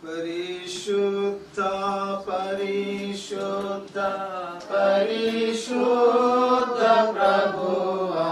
పరిశుద్ధ పరిశుద్ధ పరిశుద్ధ ప్రభువా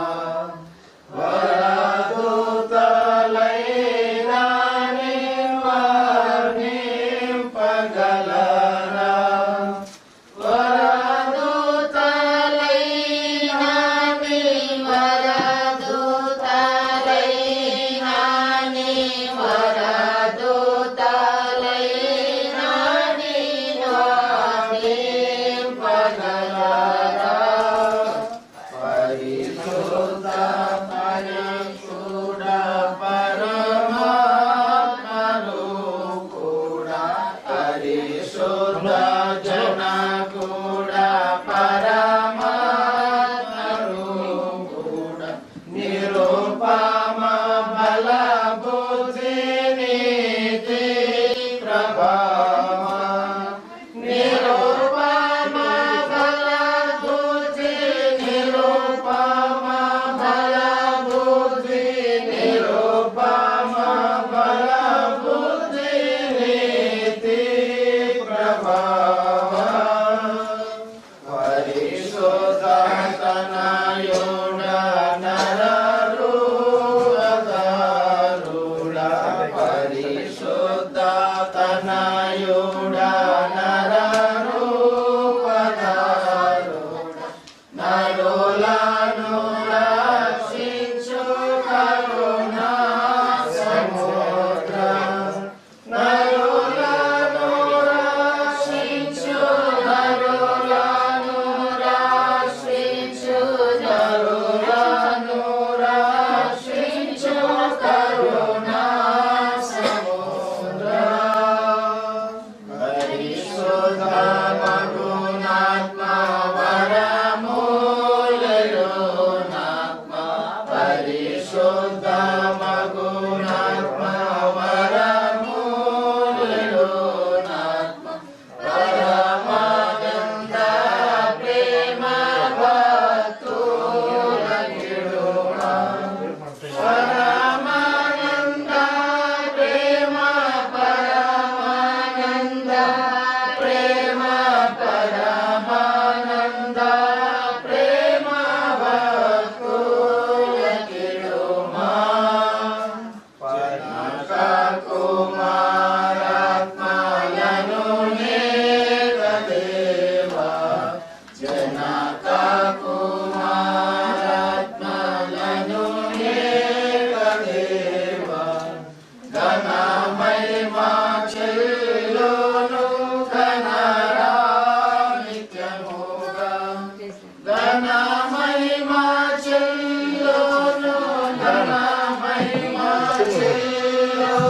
సంఖ్య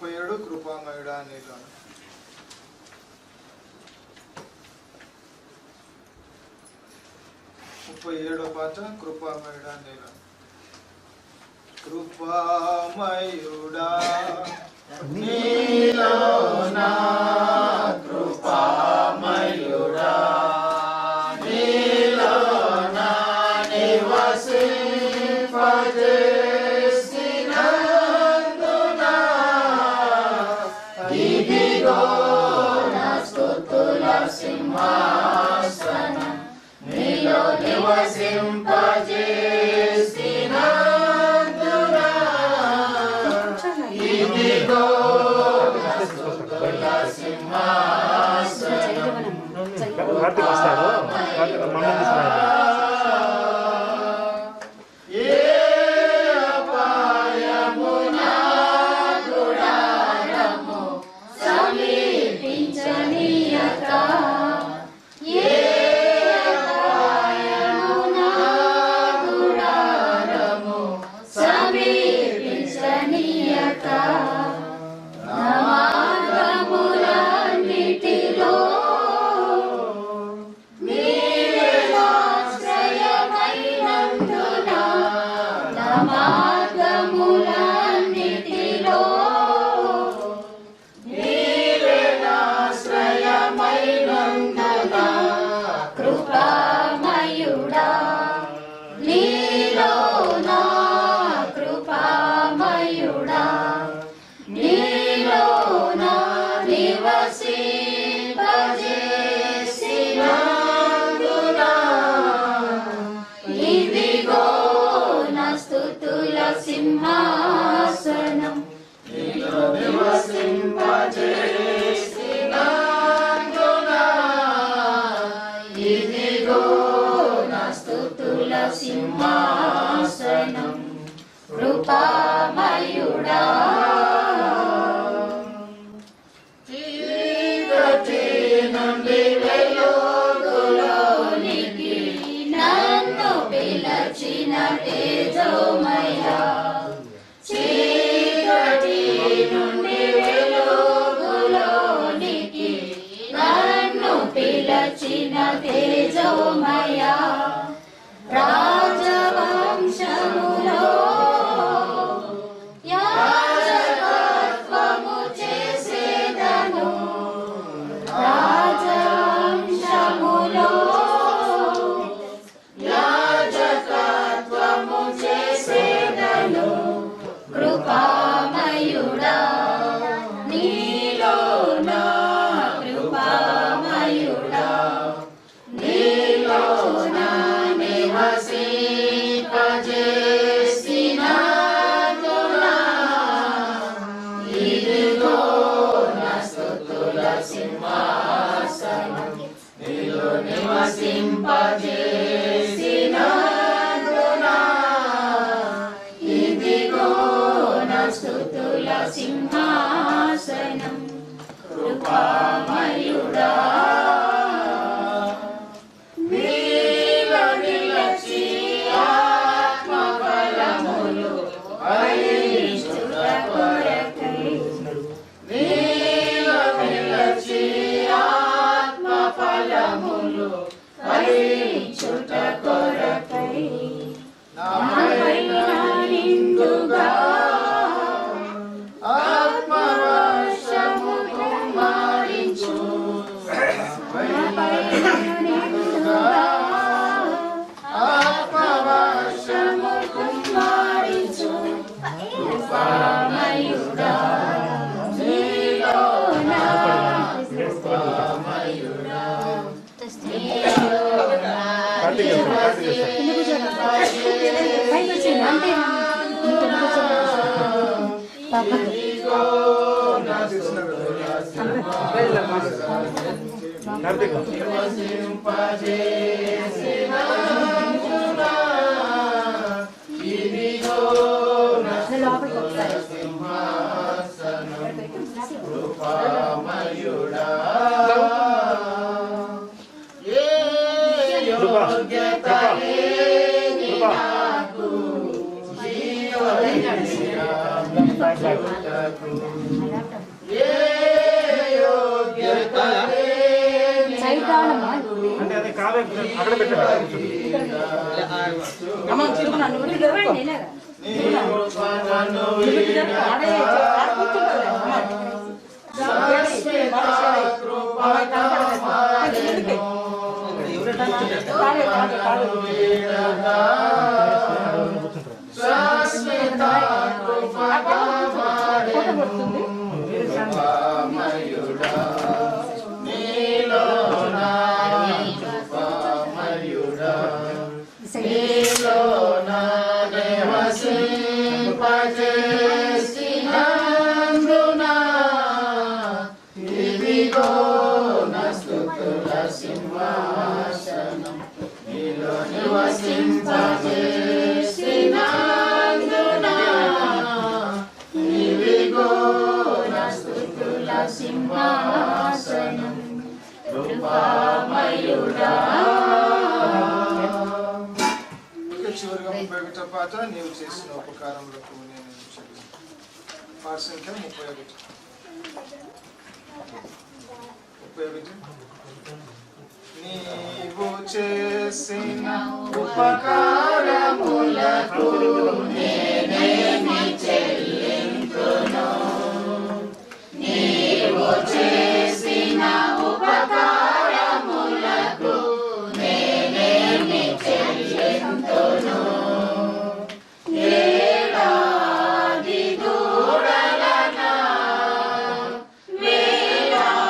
37 కృపామయుడా నీలో పాట కృపామయుడా నీలో కృపామయుడా నీలోనా కృపామయుడా నీలోనా నివసింపజే సింహాసనం నీలో నివసింపజేసినందునా ఇదిగో స్తుతుల సింహాసనం సమీపించనీయక నమాను నివసింపజేసినందున ఇదిగో నా స్తుతుల సింహాసనం నీలో నివసింపజేసినందున ఇదిగో నా స్తుతుల సింహాసనం కృపామయుడా చీకటి నుండి వెలుగులోనికి నన్ను పిలచిన తేజోమయా చీకటి నుండి వెలుగులోనికి నన్ను పిలచిన తేజోమయా రాజవంశములో యాజకత్వము చేసేదను రాజవంశములో యాజకత్వము చేసేదను కృపామయుడా నీలో నా కృపామయుడా నీలో నా నివసింపజేసినందున ఇదిగో నా స్తుతుల సింహాసనం నీలో నివసింపజేసినందున ఇదిగో నా స్తుతుల సింహాసనం కృపామయుడా నీలో నిలిచి ఆత్మఫలములు ఫలించుట కొరకై నీలో నిలిచి ఆత్మఫలములు ఫలించుట కొరకై నాపై నిండుగా ఆత్మవర్షము కుమ్మరించు నాపై నిండుగా ఆత్మవర్షము కుమ్మరించు కృపామయుడా నీలో నా కృపామయుడా ఇదిగో నా స్తుతుల నివసింపజేసినందున ఇదిగో నా స్తుతుల సింహాసనం కృపామయుడా ఏ యోగ్యత లేని నాకు జీవవిషయాలకు ఏ యోగ్యత లేని అంటే అదే కావే అక్కడ పెట్టారు నీ కృపను వీడక శాశ్వత కృపకమాలెను శాశ్వత కృపకమాలెను కృపామయుడా నీలో నా కృపామయుడా నీలో నా నివసింపజేసినందున ఇదిగో నా స్తుతుల సింహాసనం నీలో నివసింపజేసినందున ఇదిగో నా స్తుతుల సింహాసనం కృపామయుడా. చివరిగా 31 పాట నీవు చేసిన ఉపకారములకు నేను పాట సంఖ్య 31 నీవు చేసిన ఉపకారములకు నేనేమి చెల్లింతును నీవు చేసిన ఉపకారములకు నేనేమి చెల్లింతును ఏడాది దూడలనా వేలాది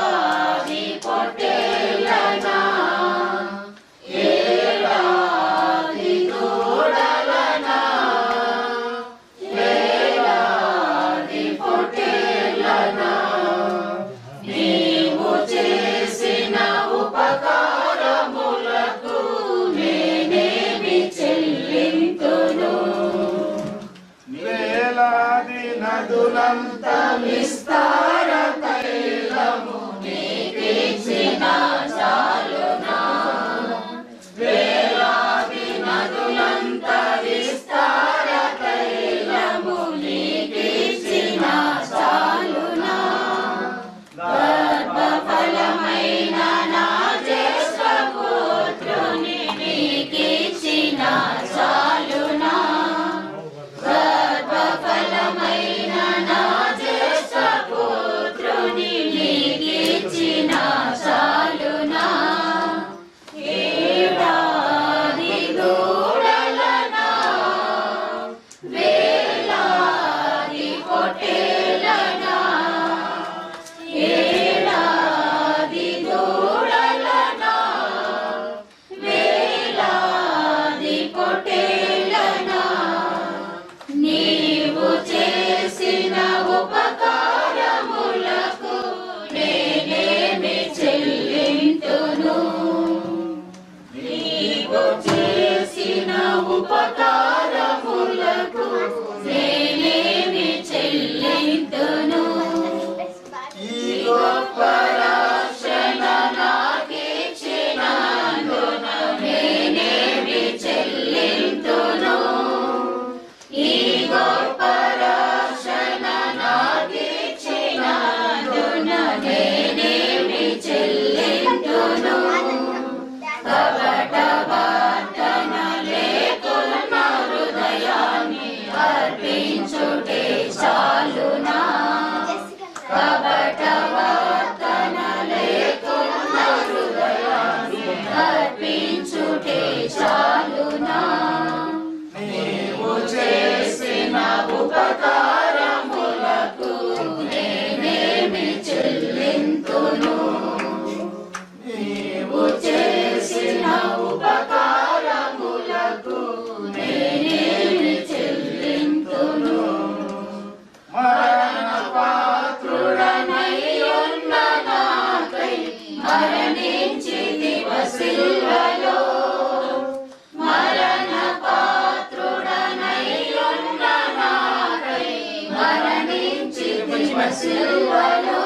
సిలువలో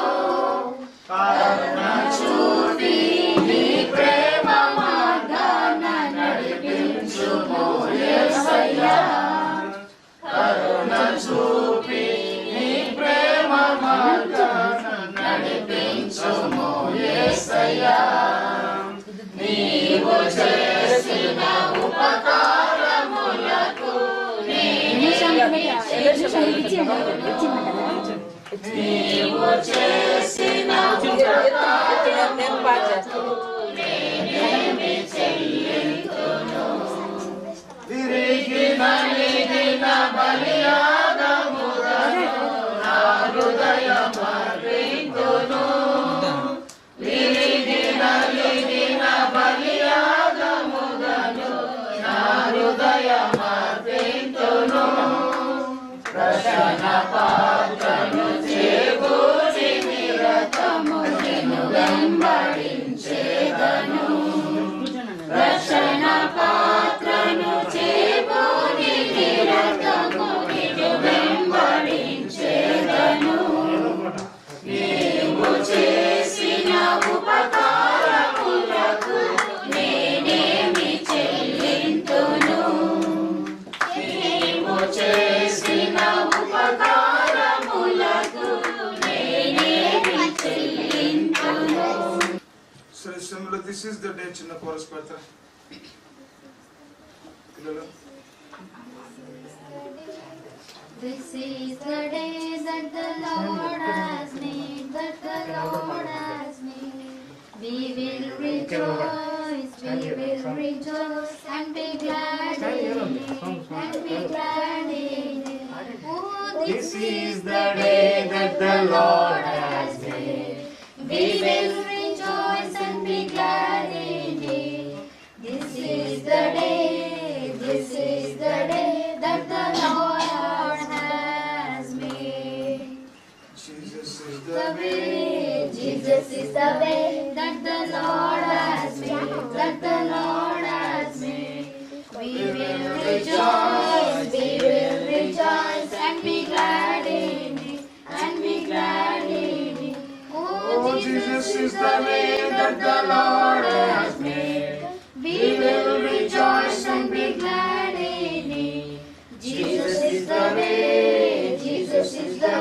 కరుణ చూపి నీ ప్రేమ మార్గాన నడిపించుము యేసయ్యా కరుణ చూపి నీ ప్రేమ మార్గాన నడిపించుము యేసయ్యా నీవు చేసిన ఉపకారములకు నీవు చేసిన ఉపకారములకు నేనేమి చెల్లింతును తిరిగి నలిగిన బలియాగములను నా హృదయమర్పింతును తిరిగి నలిగిన బలియాగములను నా హృదయమర్పింతును రక్షణ పాత్రను చేకూరి నిరతము నిన్ను వెంబడించేదను రక్షణ పాత్రను చేకూరి నిరతము నిన్ను వెంబడించేదను నీవు చేసిన ఉపకారములకు నేనేమి చెల్లింతును నీవు చేసిన ఉపకారములకు నేనేమి చెల్లింతును. So similar, this is the day చిన్న కోరస్ పెడతారు పిల్లలు. This is the day that the Lord has made, that the Lord has made. We will rejoice, and be glad in it, and be glad in it. Oh, this is the day that the Lord has made. We will rejoice and be glad in it. This is the day that the Lord has made. Jesus is The way, Jesus is the way that the Lord has made, that the Lord has made. We will rejoice and be glad in it, and be glad in it. Oh, Jesus is the way that the Lord has made. We will rejoice and be glad in it. Jesus is the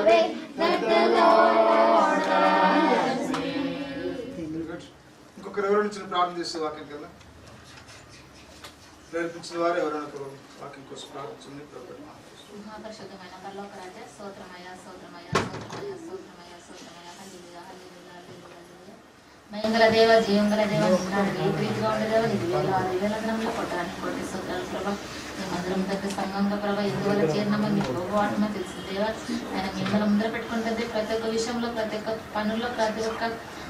way that the Lord has made. ఇంకొకరు ఎవరైనా చిన్న ప్రార్థన చేస్తే వాక్యం కదా ప్రేరేపించిన వారు ఎవరైనా ఒకరు వాక్యం కోసం ప్రార్థించండి. మహాపరిశుద్ధమైన పరలోక రాజా స్తోత్రమయ్యా స్తోత్రమయ్యా స్తోత్రమయ్యా స్తోత్రమయ్యా స్తోత్రమయ్యా హల్లెలూయా హల్లెలూయా హల్లెలూయా మయంగల దేవ జీవంగల దేవ నిన్నాడు ఏ ప్రీతిగా ఉండే దేవ నీకు వేలాది వేల గ్రంథంలో కొట్టడానికి కోటి స్తోత్రాలు ప్రభా మేమందరం దగ్గర సంఘంగా ప్రభా ఎందువల్ల చేరినామో మీ ప్రభువాటమో తెలిసిన దేవ ఆయన మిమ్మల్ని ముందర పెట్టుకుంటుంది ప్రతి ఒక్క విషయంలో ప్రతి ఒక్క పనుల్లో ప్రతి ఒక్క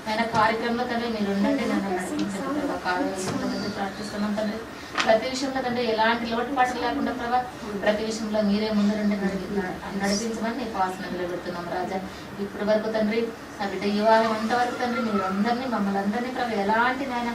ఆయన కార్యక్రమంలో తండ్రి మీరు ఉండండి నన్ను నడిపించండి ప్రభా కావ్యంలో ప్రార్థిస్తున్నాం తండ్రి ప్రతి విషయంలో తండ్రి ఎలాంటి లోటుపాట్లు లేకుండా ప్రభా ప్రతి విషయంలో మీరే ముందు నుండి నడిపించమని నీకు వాసన నిలబెడుతున్నాం రాజా ఇప్పటి వరకు తండ్రి ఆ బిడ్డ వివాహం అంతవరకు తండ్రి మీరు అందరినీ మమ్మల్ని అందరినీ ప్రభా ఎలాంటి నాయన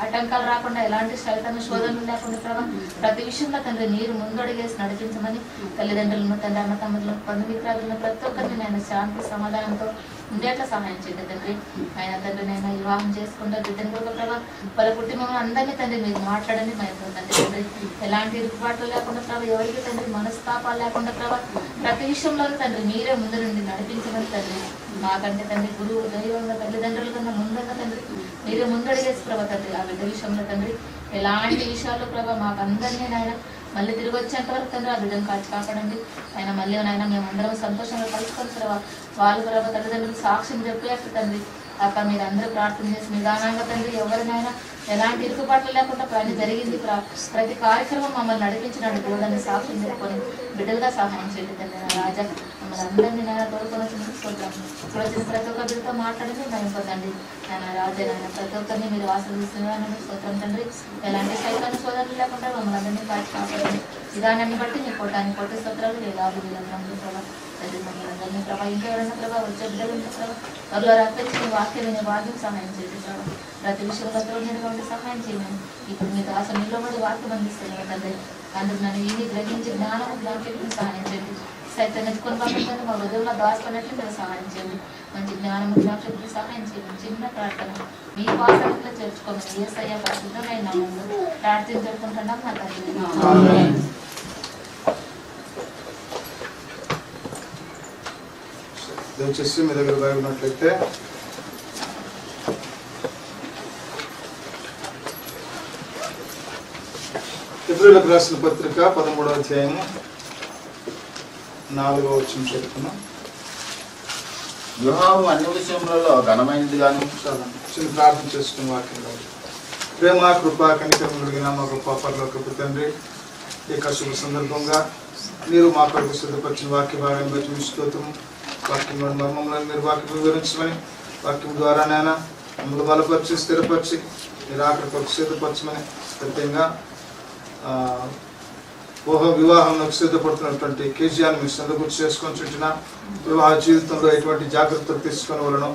ఆటంకాలు రాకుండా ఎలాంటి శైతాన శోధనలు లేకుండా ప్రభా ప్రతి విషయంలో తండ్రి మీరు ముందడుగేసి నడిపించమని తల్లిదండ్రులను తండ్రి అన్న తమ్ములను బంధుమిత్రాలను ప్రతి ఒక్కరిని నేను శాంతి సమాధానంతో ఉండేట్లా సహాయం చేయండి తండ్రి ఆయన తండ్రి నేను వివాహం చేసుకుంటా బిడ్డని కూడా ప్రభా వాళ్ళ కుటుంబం అందరినీ తండ్రి మీరు మాట్లాడండి మేము తండ్రి తండ్రి ఎలాంటి ఇరుకుబాట్లు లేకుండా ప్రభా ఎవరికి తండ్రి మనస్తాపాలు లేకుండా ప్రభా ప్రతి విషయంలో తండ్రి మీరే ముందు నుండి నడిపించమని తండ్రి మాకంటే తండ్రి గురువు దైవంగా తల్లిదండ్రుల కన్నా ముందుగా తండ్రి మీరే ముందడిగేసి ప్రభా తండ్రి ఆ బిడ్డ విషయంలో తండ్రి ఎలాంటి విషయాలు ప్రభా మాకు అందరినీ నాయన మళ్ళీ తిరిగి వచ్చేంత వరకు తండ్రి ఆ బిడ్డను కాపాడండి ఆయన మళ్ళీ నాయన మేమందరం సంతోషంగా కలుసుకొని ప్రభా వాళ్ళు ప్రభా తల్లిదండ్రులు సాక్ష్యం చెప్పేట్టు తండ్రి అక్క మీరు అందరూ ప్రార్థన చేసి నిదానంగా తండ్రి ఎవరినైనా ఎలాంటి ఇరుకుబాట్లు లేకుండా పని జరిగింది ప్రతి కార్యక్రమం మమ్మల్ని నడిపించినట్టు దేవుడని సాక్ష్యం చెప్పుకొని బిడ్డలుగా సహాయం చేయండి తండ్రి రాజా మమ్మల్ని అందరినీ నేను తోడుకొని చూసుకుంటాం ఇప్పుడు వచ్చిన ప్రతి ఒక్క బిడ్డతో మాట్లాడింది మేము పొందండి ఆయన రాజా నాయన ప్రతి ఒక్కరిని మీరు ఆశీర్వదిస్తున్నారని స్తోత్రం తండ్రి ఎలాంటి సైతాన్ని సోదరులు లేకుండా మమ్మల్ని అందరినీ కాపాడండి విధానాన్ని బట్టి నీ కోటి స్తోత్రాలు వేలాది వీళ్ళందరూ ప్రభావ తండ్రి మమ్మల్ని అందరినీ ప్రభావ ఇంకెవరైనా ప్రభావ వచ్చే బిడ్డలు ఉంటే ప్రభావ వారిలో రప్పించిన వాక్యం వినే భాగ్యం సహాయం చేయండి ప్రభావ ప్రతి విషయంలో తోడుగా ఉండి సహాయం చేయమని ఇప్పుడు మీకు అసలు నిలబడి వాక్యం అందిస్తున్నాను తండ్రి అందుకు నన్ను ఇన్ని గ్రహించి జ్ఞానం సహాయం చేయండి సైతం ఎత్తుకొని పంపించండి, మా హృదయంలో దాచుకున్నట్లు మీరు సహాయం చేయండి. మంచి జ్ఞానం జ్ఞాపశక్తి సహాయం చేయండి. చిన్న ప్రార్థన మీ వాసనలో చేర్చుకోమని యేసయ్య పరిశుద్ధమైన నామములో ప్రార్థించుకుంటున్నాం నా తండ్రి. దయచేసి మీ దగ్గర బైబిల్ ఉన్నట్లయితే ఎబ్రీయులకు రాసిన పత్రిక 13వ అధ్యాయము 4వ వచనం చదువుకున్నాం. వివాహం అన్ని విషయములలో ఘనమైనది గాను చాలా చిన్న ప్రార్థన చేసుకున్న వాక్యం కాదు. ప్రేమ కృప కనికరం కలిగిన మా గొప్ప పరలోకపు తండ్రి, ఈ శుభ సందర్భంగా మీరు మా కొరకు సిద్ధపరిచిన వాక్య భాగాన్ని బట్టి మీ స్తోత్రం. వాక్యంలో మర్మములను మీరు వాక్యం వివరించమని, వాక్యం ద్వారా నాయన మమ్మల్ని బలపరిచి స్థిరపరిచి మీరు ఆఖరి కొరకు సిద్ధపరచమని, ప్రత్యేకంగా వివాహంలో సిద్ధపడుతున్నటువంటి కేజీఆర్ మీరు సందర్భం చేసుకొని చుట్టిన వివాహ జీవితంలో ఎటువంటి జాగ్రత్తలు తీసుకొని వలనో,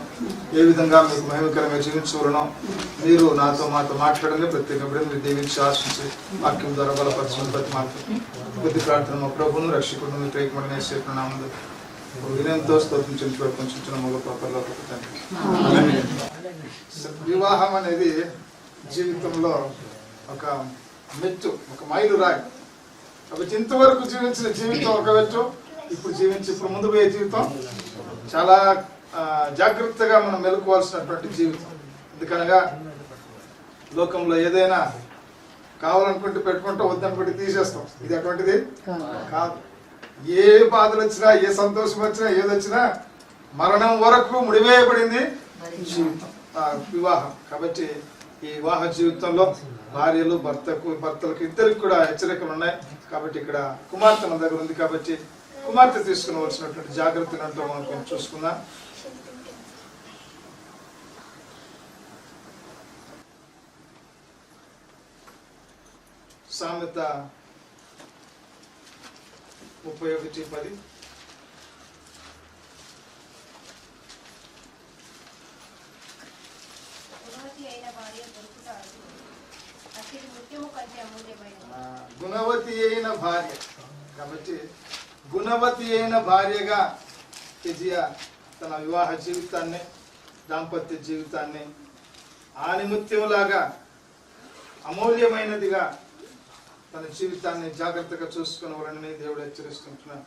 ఏ విధంగా మీకు మహిమకరంగా జీవించవలనో మీరు మాతో మాట్లాడండి. ప్రత్యేకంగా మీరు దీవించి ఆశించి వాక్యం ద్వారా బలపరచమని ప్రతి మాట కొద్ది ప్రార్థన మా ప్రభువును రక్షకుడు మీ ప్రేమని చేసిన నామందు వినయంతో స్తోత్రం కొంచెం మగ పాపర్లో. వివాహం అనేది జీవితంలో ఒక మెట్టు, ఒక మైలు రాయి. కాబట్టి ఇంతవరకు జీవించిన జీవితం ఒక మెట్టు, ఇప్పుడు ముందు పోయే జీవితం చాలా జాగ్రత్తగా మనం మెలుకోవాల్సినటువంటి జీవితం. ఎందుకనగా లోకంలో ఏదైనా కావాలనుకుంటే పెట్టుకుంటూ వద్దనుకుంటే తీసేస్తాం. ఇది అటువంటిది కాదు. ఏ బాధలు వచ్చినా, ఏ సంతోషం వచ్చినా, ఏదొచ్చినా మరణం వరకు ముడివేయబడింది జీవితం, వివాహం. కాబట్టి ఈ వివాహ జీవితంలో భార్యలు భర్తలకు ఇద్దరికి కూడా హెచ్చరికలు ఉన్నాయి. కాబట్టి ఇక్కడ కుమార్తె మన దగ్గర ఉంది కాబట్టి కుమార్తె తీసుకునవలసినటువంటి జాగ్రత్తలు అంటూ మనం కొంచెం చూసుకుందాం. సామెత 31:10. గుణవతి అయిన భార్య. కాబట్టి గుణవతి అయిన భార్యగా కెజియా తన వివాహ జీవితాన్ని, దాంపత్య జీవితాన్ని ఆనిముత్యంలాగా అమూల్యమైనదిగా తన జీవితాన్ని జాగ్రత్తగా చూసుకునేవారని దేవుడు హెచ్చరిస్తుంటున్నాను.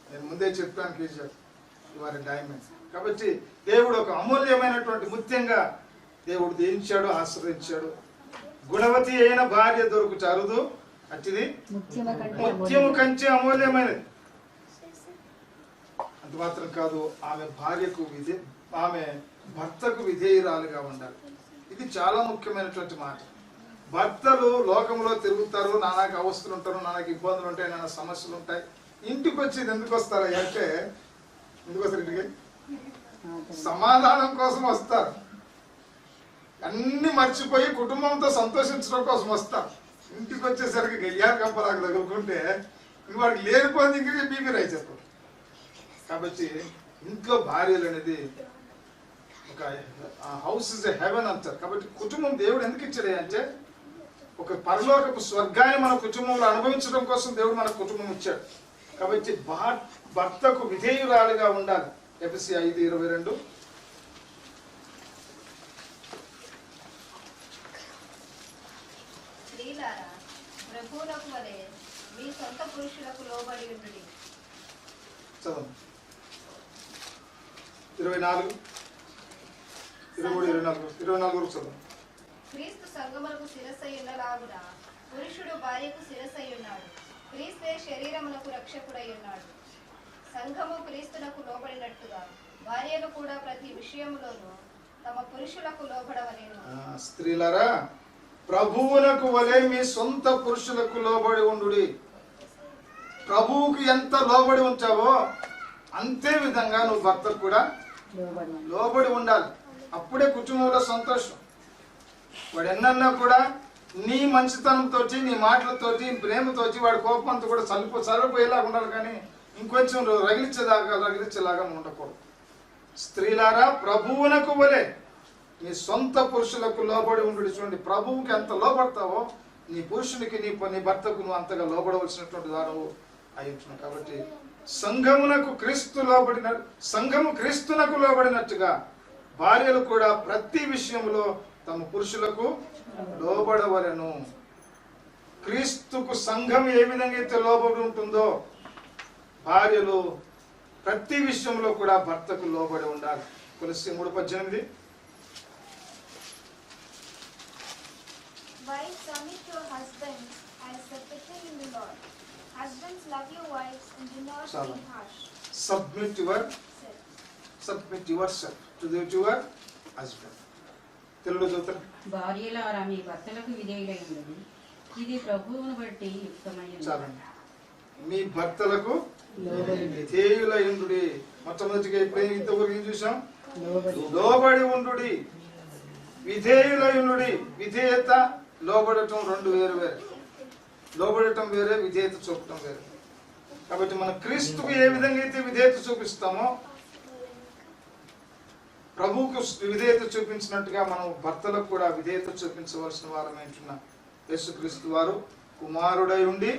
నేను ముందే చెప్పాను, కెజియా వారి డైమండ్. కాబట్టి దేవుడు ఒక అమూల్యమైనటువంటి ముత్యంగా దేవుడు దీవించాడు, ఆశ్రయించాడు. గుణవతి అయిన భార్య దొరుకుట అరుదు, అట్టిది ముత్యము కంటే అమూల్యమైనది. అంత మాత్రం కాదు, ఆమె భర్తకు విధేయురాలుగా ఉండాలి. ఇది చాలా ముఖ్యమైనటువంటి మాట. భర్తలు లోకంలో తిరుగుతారు, నానాకి అవస్థలు ఉంటారు, నానాకి ఇబ్బందులు ఉంటాయి, నానా సమస్యలు ఉంటాయి. ఇంటికి వచ్చి ఎందుకు వస్తారు అంటే, ఎందుకు వస్తారు ఇంటికి? సమాధానం కోసం వస్తారు. అన్ని మర్చిపోయి కుటుంబంతో సంతోషించడం కోసం వస్తారు. ఇంటికి వచ్చేసరికి గయ్యారు కంపలాగా తగులుకుంటే వాడికి లేనిపోయింది ఇంక బీపీ రైస్ చెప్పారు. కాబట్టి ఇంట్లో భార్యలు అనేది ఒక హౌస్ ఇస్ ఎ హెవెన్ అంటారు. కాబట్టి కుటుంబం దేవుడు ఎందుకు ఇచ్చాడు అంటే, ఒక పరలోకపు స్వర్గాన్ని మన కుటుంబంలో అనుభవించడం కోసం దేవుడు మన కుటుంబం ఇచ్చాడు. కాబట్టి భర్తకు విధేయురాలుగా ఉండాలి. ఎఫెసీ 5:22. ప్రభువులకు వలె మీ సొంత పురుషులకు లోబడి ఉండుడి. చదవండి. 24, 23, 24 చదవండి. క్రీస్తు సంఘములకు శిరస్సై ఉన్నలాగున పురుషుడు భార్యకు శిరస్సై ఉన్నాడు. క్రీస్తే శరీరమునకు రక్షకుడై ఉన్నాడు. సంఘము క్రీస్తునకు లోబడినట్టుగా భార్యలు కూడా ప్రతి విషయములోనూ తమ పురుషులకు లోబడవలెను. స్త్రీలారా, ప్రభువునకు వలె మీ సొంత పురుషులకు లోబడి ఉండుడి. ప్రభువుకు ఎంత లోబడి ఉంటావో అంతే విధంగా నువ్వు భర్తకు కూడా లోబడి ఉండాలి. అప్పుడే కుటుంబంలో సంతోషం. వాడు ఎన్నన్నా కూడా నీ మంచితనంతో, నీ మాటలతోటి, ప్రేమతోటి, వాడి కోపంతో కూడా చల్లిపోయేలాగా ఉండాలి. కానీ ఇంకొంచెం రగిలించేలాగా ఉండకూడదు. స్త్రీలారా, ప్రభువునకు వలె నీ సొంత పురుషులకు లోబడి ఉండు. చూడండి, ప్రభువుకి ఎంత లోబడతావో నీ పురుషునికి, నీ భర్తకు నువ్వు అంతగా లోబడవలసినటువంటి దానవు అయ్యించున్నావు. కాబట్టి సంఘము క్రీస్తునకు లోబడినట్టుగా భార్యలు కూడా ప్రతి విషయంలో తమ పురుషులకు లోబడవలెను. క్రీస్తుకు సంఘం ఏ విధంగా అయితే లోబడి ఉంటుందో భార్యలు ప్రతి విషయంలో కూడా భర్తకు లోబడి ఉండాలి. కొలస్సీ 3:18. Wives, submit your husbands as the befitting in the Lord. Husbands, love your wives and do not Salah. be harsh. Submit yourself to your husband. తెలుగులో చదువుతారు. భార్యలారా మీ భర్తలకు విధేయులై ఉండదు, ఇది ప్రభువును బట్టి యుక్తమైనది. చాలండి. మీ భర్తలకు విధేయులై ఉండుడి. మొట్టమొదటిగా ఎప్పుడైనా ఇంతవరకు ఏం చూసాం? లోబడి ఉండుడి, విధేయులై ఉండుడి. విధేయత, లోబడటం రెండు వేరు వేరు. లోబడటం వేరే, విధేయత చూపటం వేరే. కాబట్టి మన క్రీస్తుకు ఏ విధంగా అయితే విధేయత చూపిస్తామో, ప్రభువుకు విధేయత చూపించినట్టుగా మనం భర్తలకు కూడా విధేయత చూపించవలసిన వారమేంటున్నా. యేసుక్రీస్తు వారు కుమారుడై ఉండి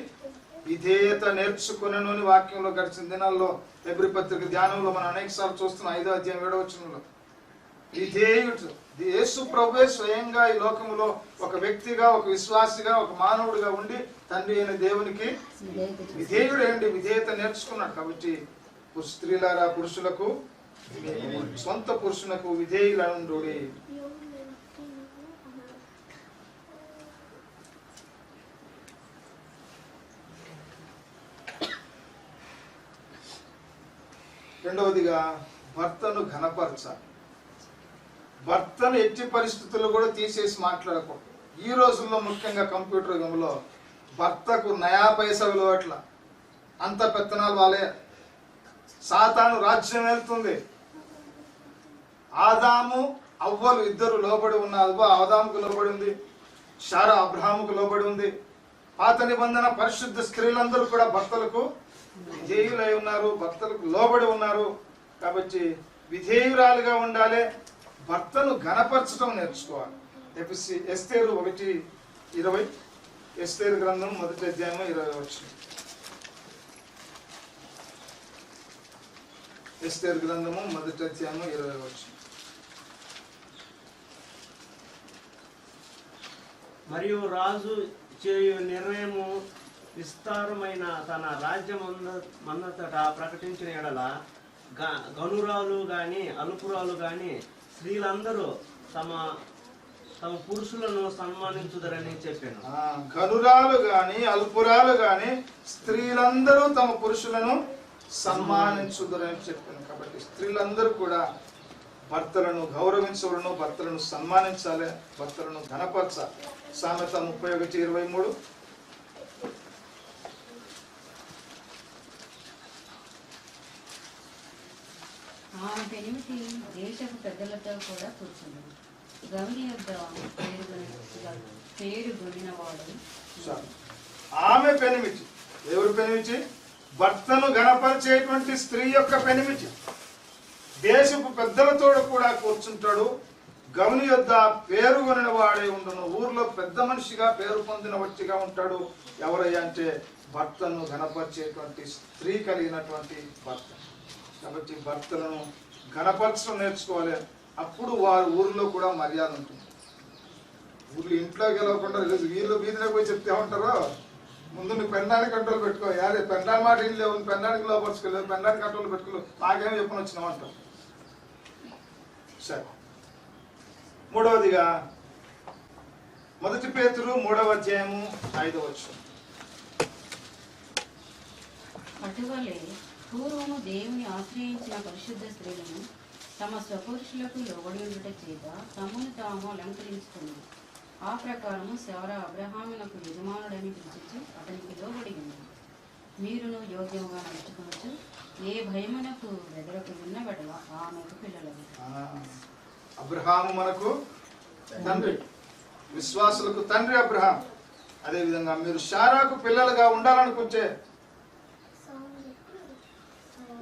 విధేయత నేర్చుకునను అని వాక్యంలో గడిచిన దినాల్లో హెబ్రీ పత్రిక ధ్యానంలో మనం అనేక సార్లు చూస్తున్నాం. 5వ అధ్యాయం 7వ వచనంలో విధేయుడు యేసు ప్రభువే స్వయంగా ఈ లోకములో ఒక వ్యక్తిగా, ఒక విశ్వాసిగా, ఒక మానవుడిగా ఉండి తండ్రి అయిన దేవునికి విధేయుడేండి, విధేయత నేర్చుకున్నాడు. కాబట్టి స్త్రీలారా పురుషులకు, సొంత పురుషులకు విధేయులండుడి. రెండవదిగా భర్తను ఘనపరచాలి. భర్తను ఎట్టి పరిస్థితుల్లో కూడా తీసేసి మాట్లాడకూడదు. ఈ రోజుల్లో ముఖ్యంగా కంప్యూటర్ యుగంలో భర్తకు నయా పైసా విలువట్ల, అంత పెత్తనాలు వాళ్ళే. సాతాను రాజ్యం వెళ్తుంది. ఆదాము అవ్వలు ఇద్దరు లోబడి ఉన్న అవ్వ ఆదాముకు లోబడి ఉంది, శారా అబ్రహాముకు లోబడి ఉంది. పాత నిబంధన పరిశుద్ధ స్త్రీలందరూ కూడా భర్తలకు విధేయులై ఉన్నారు, భర్తలకు లోబడి ఉన్నారు. కాబట్టి విధేయురాలుగా ఉండాలి, భర్తను ఘనపరచడం నేర్చుకోవాలి. ఎస్తేరు 1:20, ఎస్తేరు గ్రంథం 1వ అధ్యాయం 20వ వచనం. ఎస్తేరు గ్రంథము 1వ అధ్యాయం 20వ వచనం. మరియు రాజు చేయు నిర్ణయము విస్తారమైన తన రాజ్యమంతటా ప్రకటించిన ఎడల గనురాలు గాని అల్పురాలు గాని స్త్రీలందరూ తమ తమ పురుషులను సన్మానించుదరని చెప్పాను. గనురాలు గాని అల్పురాలు గాని స్త్రీలందరూ తమ పురుషులను సన్మానించుదరని చెప్పాను. కాబట్టి స్త్రీలందరూ కూడా భర్తలను గౌరవించవలను, భర్తలను సన్మానించాలి, భర్తలను ఘనపరచాలి. సామెత 31:23. ఆమె పెనిమిటి దేశపు పెద్దలతో కూడా కూర్చున్నది. గౌని యొద్ద పేరు గొనినవాడు. ఆమె పెనిమిటి, ఎవరు పెనిమిటి? భర్తను ఘనపరిచేటువంటి స్త్రీ యొక్క పెనిమిటి. దేశపు పెద్దలతో కూడా కూర్చుంటాడు. గౌని యొద్ద పేరు కొనిన వాడే ఉండును. ఊర్లో పెద్ద మనిషిగా పేరు పొందిన వ్యక్తిగా ఉంటాడు. ఎవరయ్యా అంటే భర్తను ఘనపరిచేటువంటి స్త్రీ కలిగినటువంటి భర్త. కాబట్టి భర్తలను ఘనపరచడం నేర్చుకోవాలి. అప్పుడు వారి ఊరిలో కూడా మర్యాద ఉంటుంది. ఊర్లో ఇంట్లో గెలవకుండా వీళ్ళు వీధిలోకి పోయి చెప్తే ఉంటారో, ముందు నీ పెండానికి కంట్రోల్ పెట్టుకో, యారే పెండానికి మాట ఏం లేవు, పెండానికి లోపరుచుకోలేదు, పెండానికి కంట్రోల్ పెట్టుకోలేదు, నాకేమో చెప్పని వచ్చినావు అంటారు. సరే, మూడవదిగా 1 పేతురు 3వ అధ్యాయము 5వ వచనం. అటువలే పూర్వము దేవుని ఆశ్రయించిన పరిశుద్ధ స్త్రీలను తమ స్వపురుషులకు లోబడి ఉండుట చేత తమను తాము అలంకరించుకున్నారు. ఆ ప్రకారము శారా అబ్రహామునకు యజమానుడని పిలిచి అతనికి లోబడి ఉంది. మీరును యోగ్యముగా నడుచుకోవచ్చు, ఏ భయమునకు బెదరకు ఉన్నబడవ ఆమెకు పిల్లలవి. అబ్రహాము మనకు తండ్రి, విశ్వాసులకు తండ్రి అబ్రహాం. అదేవిధంగా మీరు శారాకు పిల్లలుగా ఉండాలనుకుంటే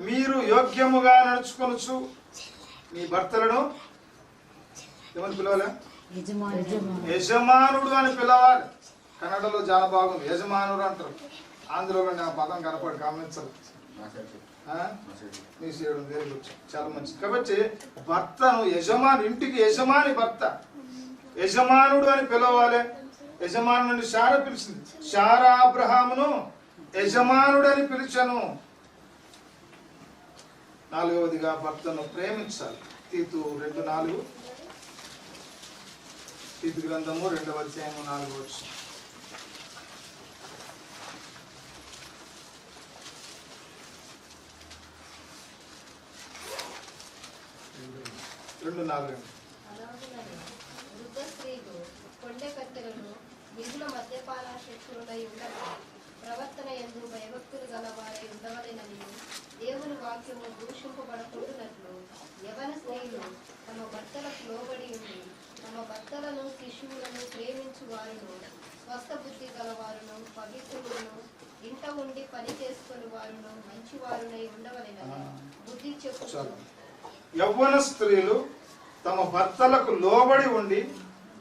మీరు యోగ్యముగా నడుచుకొనొచ్చు. మీ భర్తలను ఏమని పిలవాలి? యజమానుడు అని పిలవాలి. కన్నడలో చాలా బాగుంది, యజమానుడు అంటారు. ఆంధ్రలో నా పదం కనపడి గమనించరు. మీ చేయడం వెరీ గుడ్, చాలా మంచిది. కాబట్టి భర్తను యజమాని, ఇంటికి యజమాని భర్త, యజమానుడు అని పిలవాలి. యజమానుని శారా పిలిచింది. శారా అబ్రహామును యజమానుడు అని పిలిచాను. 4వదిగా భర్తను ప్రేమించాలి. తీతు 2:4, తీతు గ్రంథము 2వ అధ్యాయము 4వ వచనం. అలాగుననే వృద్ధ స్త్రీలు కొండె కత్తెలను మిగుల మద్యపానాశక్తులై ఉండగా ప్రవర్తన యందు భయభక్తులు గలవారై ఉండవలెనని దేవుని వాక్యము దూషింపబడకుండానట్లు యవన స్త్రీలు తమ భర్తలకు లోబడి ఉండి తమ భర్తలను శిశువులను ప్రేమించు వారును స్వస్థ బుద్ధి గలవారును పవిత్రులను ఇంట ఉండి పని చేసుకుని వారును మంచివారునై ఉండవలెనని బుద్ధి చెప్పు. యవ్వన స్త్రీలు తమ భర్తలకు లోబడి ఉండి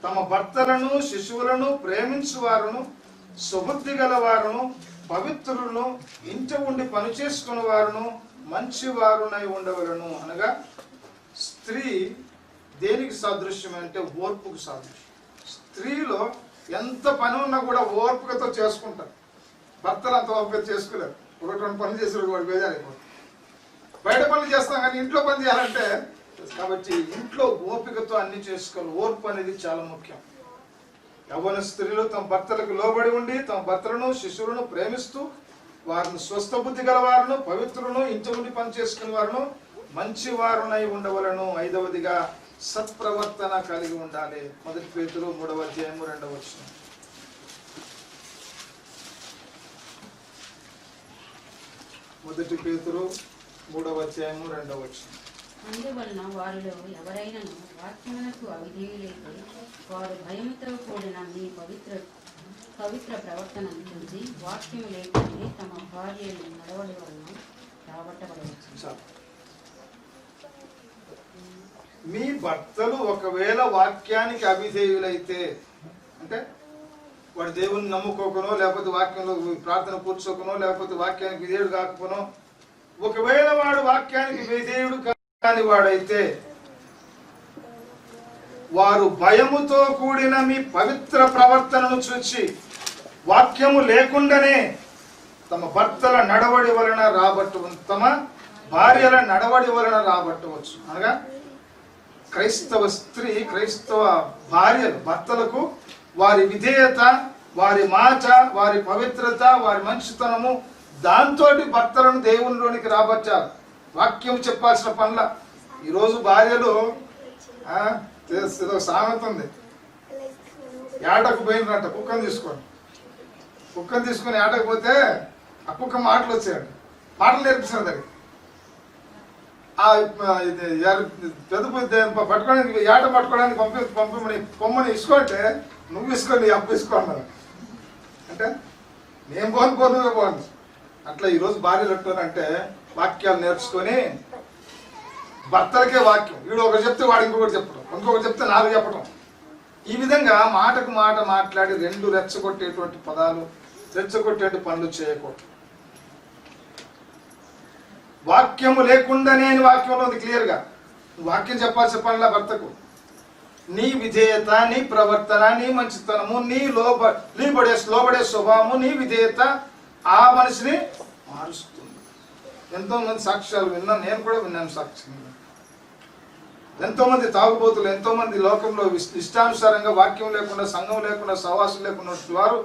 తమ భర్తలను శిశువులను ప్రేమించువారును సుబుద్ధి గలవారును పవిత్రులను ఇంట ఉండి పనిచేసుకుని వారును మంచివారునై ఉండవలను. అనగా స్త్రీ దేనికి సాదృశ్యం అంటే ఓర్పుకు సాదృశ్యం. స్త్రీలో ఎంత పని ఉన్నా కూడా ఓర్పుకతో చేసుకుంటారు. భర్తలు అంత ఓర్పుగా చేసుకోలేరు. 1-2 పనులు చేసేవాడు వాడు బేజారైపోతారు. బయట పనులు చేస్తాం కానీ ఇంట్లో పని చేయాలంటే, కాబట్టి ఇంట్లో ఓపికతో అన్ని చేసుకోవాలి. ఓర్పు అనేది చాలా ముఖ్యం. యవ్వన స్త్రీలు తమ భర్తలకు లోబడి ఉండి తమ భర్తలను శిశువులను ప్రేమిస్తూ వారిని స్వస్థ బుద్ధి గలవారును పవిత్రులను ఇంటి ఉండి పని చేసుకునే వారును మంచి వారునై ఉండవలను. 5వదిగా సత్ప్రవర్తన కలిగి ఉండాలి. 1 పేతురు 3వ అధ్యాయము 2వ వచనం. 1 పేతురు 3వ అధ్యాయము 2వ వచనం. అందువలన వారిలో ఎవరైనాను వాక్యమునకు అవిధేయులైతే వారు భయముతో కూడిన మీ పవిత్ర ప్రవర్తనను చూసి వాక్యము లేకుంటే తమ భార్యను నడవడి వలన రాబట్టబడవచ్చు. మీ భర్తలు ఒకవేళ వాక్యానికి అవిధేయులైతే, అంటే వాడు దేవుని నమ్ముకోకనో లేకపోతే వాక్యంలో ప్రార్థన కూర్చోకనో లేకపోతే వాక్యానికి విధేయుడు కాకపోనో, ఒకవేళ వాడు వాక్యానికి విధేయుడు కాని వాడైతే వారు భయముతో కూడిన మీ పవిత్ర ప్రవర్తనను చూచి వాక్యము లేకుండానే తమ భర్తల నడవడి వలన తమ భార్యల నడవడి వలన రాబట్టవచ్చు. అనగా క్రైస్తవ స్త్రీ, క్రైస్తవ భార్యలు భర్తలకు వారి విధేయత, వారి మాట, వారి పవిత్రత, వారి మంచితనము, దాంతో భర్తలను దేవునిలోనికి రాబట్టారు. వాక్యం చెప్పాల్సిన పనుల. ఈరోజు భార్యలు ఏదో సామెత ఉంది, ఏటకు పోయినట్ట కుక్కను తీసుకొని ఏటకు పోతే ఆ కుక్క మాటలు వచ్చాయంట. మాటలు నేర్పిస్తాను దానికి. పెద్ద పట్టుకోవడానికి ఏట పట్టుకోవడానికి పంపమని కొమ్మని ఇసుకుంటే నువ్వు ఇసుకోండి అప్పు ఇసుకోండి అంటే నేను పోను నువ్వే పోను. అట్లా ఈరోజు భార్యలు ఎట్టారంటే వాక్యాలు నేర్చుకొని భర్తలకే వాక్యం, వీడు ఒకటి చెప్తే వాడు ఇంకొకటి చెప్పడం, ఇంకొకటి చెప్తే 4 చెప్పడం. ఈ విధంగా మాటకు మాట మాట్లాడి 2 రెచ్చగొట్టేటువంటి పదాలు, రెచ్చగొట్టేటువంటి పనులు చేయకూడదు. వాక్యము లేకుండానే వాక్యంలో ఉంది క్లియర్గా. వాక్యం చెప్పాల్సిన పనుల భర్తకు నీ విధేయత, నీ ప్రవర్తన, నీ మంచితనము, నీ లోబడే స్వభావము, నీ విధేయత ఆ మనిషిని మారుస్తుంది. ఎంతో మంది సాక్ష్యాలు విన్నాను, నేను కూడా విన్నాను సాక్ష్యం. ఎంతో మంది తాగుబోతులు, ఎంతో మంది లోకంలో ఇష్టానుసారంగా వాక్యం లేకుండా, సంఘం లేకుండా, సహవాసం లేకుండా వారు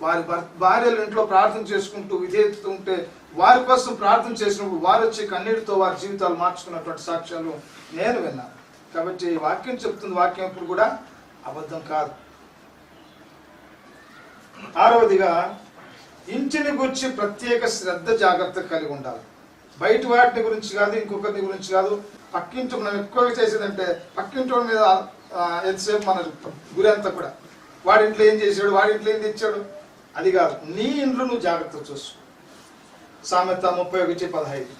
వారి భార్యలు ఇంట్లో ప్రార్థన చేసుకుంటూ విధేయత ఉంటే వారి కోసం ప్రార్థన చేసినప్పుడు వారు వచ్చి కన్నీటితో వారి జీవితాలు మార్చుకున్నటువంటి సాక్ష్యాలు నేను విన్నాను. కాబట్టి వాక్యం చెప్తుంది, వాక్యం ఎప్పుడు కూడా అబద్ధం కాదు. 6వదిగా ఇంటిని గురించి ప్రత్యేక శ్రద్ధ, జాగ్రత్త కలిగి ఉండాలి. బయట వాటిని గురించి కాదు, ఇంకొకరిని గురించి కాదు. పక్కింటి మనం ఎక్కువగా చేసేదంటే పక్కింటి మీద ఎంతసేపు మన గురి అంతా కూడా వాడింట్లో ఏం చేశాడు, వాడింట్లో ఏం తెచ్చాడు, అది కాదు. నీ ఇంట్లో నువ్వు జాగ్రత్త చూసు. సామెత 31:15.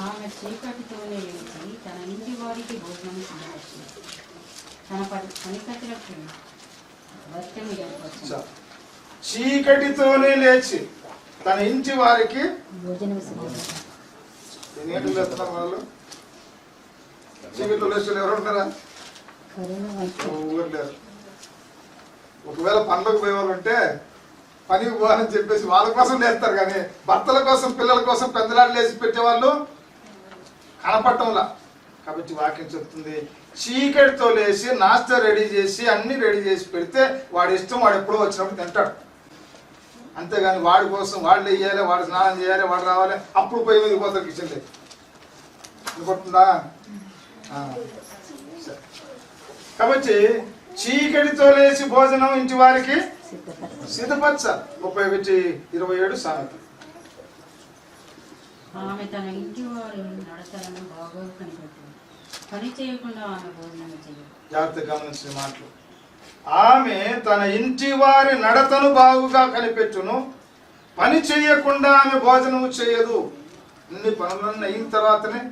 ఆమె చీకటితోనే లేచి తన ఇంటి వారికి భోజనం సిద్ధపరిచింది. తన పనికట్టులకు భర్తను ఏర్పరచును. చాలు. చీకటితోనే లేచి తన ఇంటి వారికి భోజనం సిద్ధపరచును. ఎన్ని గంటలు లేస్తున్నారు వాళ్ళు? చీకటిలో లేచి ఎవరు ఉంటారా? ఊరు లేరు. ఒకవేళ పనులకు పోయే వాళ్ళు ఉంటే పనికి పోవాలని చెప్పేసి వాళ్ళ కోసం లేస్తారు, కానీ భర్తల కోసం పిల్లల కోసం పెద్దలాడు లేచి పెట్టేవాళ్ళు కనపడటంలా. కాబట్టి వాక్యం చెప్తుంది, చీకటితో లేచి నాస్తా రెడీ చేసి అన్ని రెడీ చేసి పెడితే వాడి ఇష్టం, వాడు ఎప్పుడో వచ్చినప్పుడు తింటాడు. అంతేగాని వాడి కోసం వాళ్ళు వేయాలి, వాడు స్నానం చేయాలి, వాడు రావాలి, అప్పుడు పోయి మీద పోతారు కిచెన్ లేదు అనుకుంటుందా? కాబట్టి చీకటితో లేచి భోజనం ఇంటి వారికి సిద్ధపరచాలి. 31:27 సామెత. ఆమె తన ఇంటి వారి నడతలను బాగా కనిపెట్టింది, పని చేయకుండా ఆమె భోజనం చేయదు. జాగ్రత్తగా గమనించిన మాటలు. ఆమె తన ఇంటి వారి నడతను బాగుగా కనిపెట్టును, పని చేయకుండా ఆమె భోజనము చేయదు. అన్ని పనులన్నీ అయిన తర్వాతనే,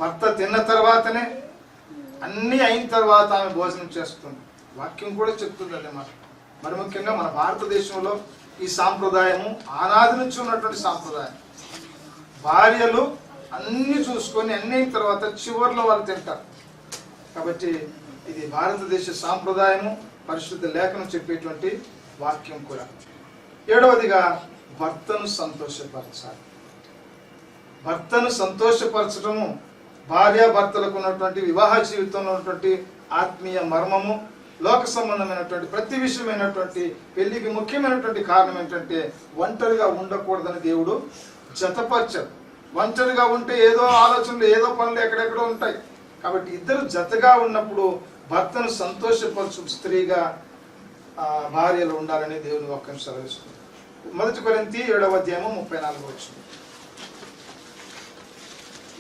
భర్త తిన్న తర్వాతనే, అన్నీ అయిన తర్వాత ఆమె భోజనం చేస్తుంది. వాక్యం కూడా చెప్తుంది అదే మాట. మరి ముఖ్యంగా మన భారతదేశంలో ఈ సాంప్రదాయము ఆనాది నుంచి ఉన్నటువంటి సాంప్రదాయం. భార్యలు అన్ని చూసుకొని అన్ని అయిన తర్వాత చివరిలో వాళ్ళు తింటారు. కాబట్టి ఇది భారతదేశ సాంప్రదాయము, పరిశుద్ధ లేఖనం చెప్పేటువంటి వాక్యం కూడా. 7వదిగా భర్తను సంతోషపరచాలి. భర్తను సంతోషపరచడము భార్యాభర్తలకు ఉన్నటువంటి వివాహ జీవితంలో ఉన్నటువంటి ఆత్మీయ మర్మము. లోక సంబంధమైనటువంటి ప్రతి విషయమైనటువంటి పెళ్లికి ముఖ్యమైనటువంటి కారణం ఏంటంటే ఒంటరిగా ఉండకూడదని దేవుడు జతపరచాడు. ఒంటరిగా ఉంటే ఏదో ఆలోచనలు, ఏదో పనులు ఎక్కడెక్కడో ఉంటాయి. కాబట్టి ఇద్దరు జతగా ఉన్నప్పుడు భర్తను సంతోషపరచు స్త్రీగా భార్యలు ఉండాలని దేవుని వాక్యం సెలవిస్తుంది. 1 కొరింథీ 7:34.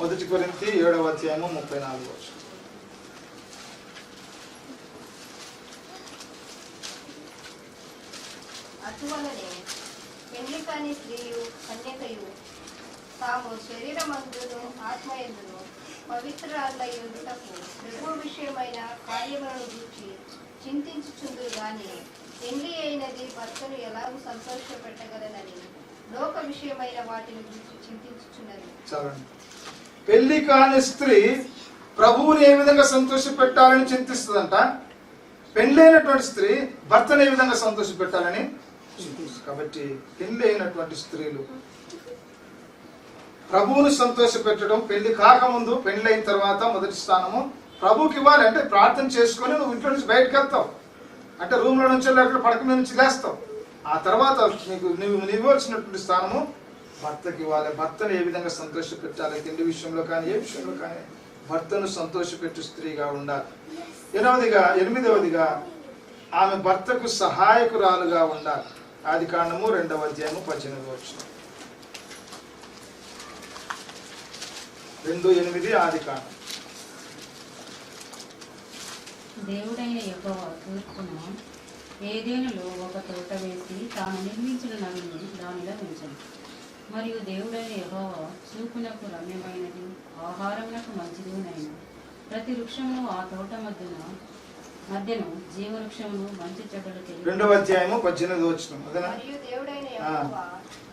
1 కొరింథీ 7:34. అటువలనే పెళ్లి కాని స్త్రీయు కన్యకయు తాము శరీరమందును ఆత్మయందును పవిత్రాలయుటకు ప్రభు విషయమైన కార్యములను గూర్చి చింతించుచుందురు గాని పెళ్లి అయినది భర్తను ఎలాగూ సంతోషపెట్టగలనని లోక విషయమైన వాటిని గురించి చింతించుచున్నది. చాలండి. పెళ్లి కాని స్త్రీ ప్రభువుని ఏ విధంగా సంతోష పెట్టాలని చింతిస్తుందంట. పెళ్ళైనటువంటి స్త్రీ భర్తను ఏ విధంగా సంతోష పెట్టాలని చింతిస్తుంది. కాబట్టి పెళ్లి అయినటువంటి స్త్రీలు ప్రభువుని సంతోష పెట్టడం, పెళ్లి కాకముందు పెళ్లి అయిన తర్వాత మొదటి స్థానము ప్రభువుకి ఇవ్వాలి. అంటే ప్రార్థన చేసుకొని నువ్వు ఇంట్లో నుంచి బయటకు వెళ్తావు, అంటే రూమ్లో నుంచి లేకపోతే పడక మీద నుంచి లేస్తావు. ఆ తర్వాత నువ్వు ఇవ్వాల్సినటువంటి స్థానము భర్తకి ఇవ్వాలి. భర్తను ఏ విధంగా సంతోష పెట్టాలి, తిండి విషయంలో కానీ ఏ విషయంలో కానీ భర్తను సంతోషపెట్టు స్త్రీగా ఉండాలి. 8వదిగా ఆమె భర్తకు సహాయకురాలుగా ఉండాలి. ఆదికాండము 2:18. 2:8 ఆదికాండం. దేవుడైన యెహోవా తూర్పున ఏదేనులో ఒక తోట వేసి తాను నిర్మించిన నదిని దానిలో ఉంచాను. మరియు దేవుడైన యెహోవా చూపునకు రమ్యమైనది, ఆహారమునకు మంచిదినైన ప్రతి వృక్షమును ఆ తోట మధ్యను జీవవృక్షమును మంచి చెడ్డలు తెలియ. 2:18. మరియు దేవుడైన యెహోవా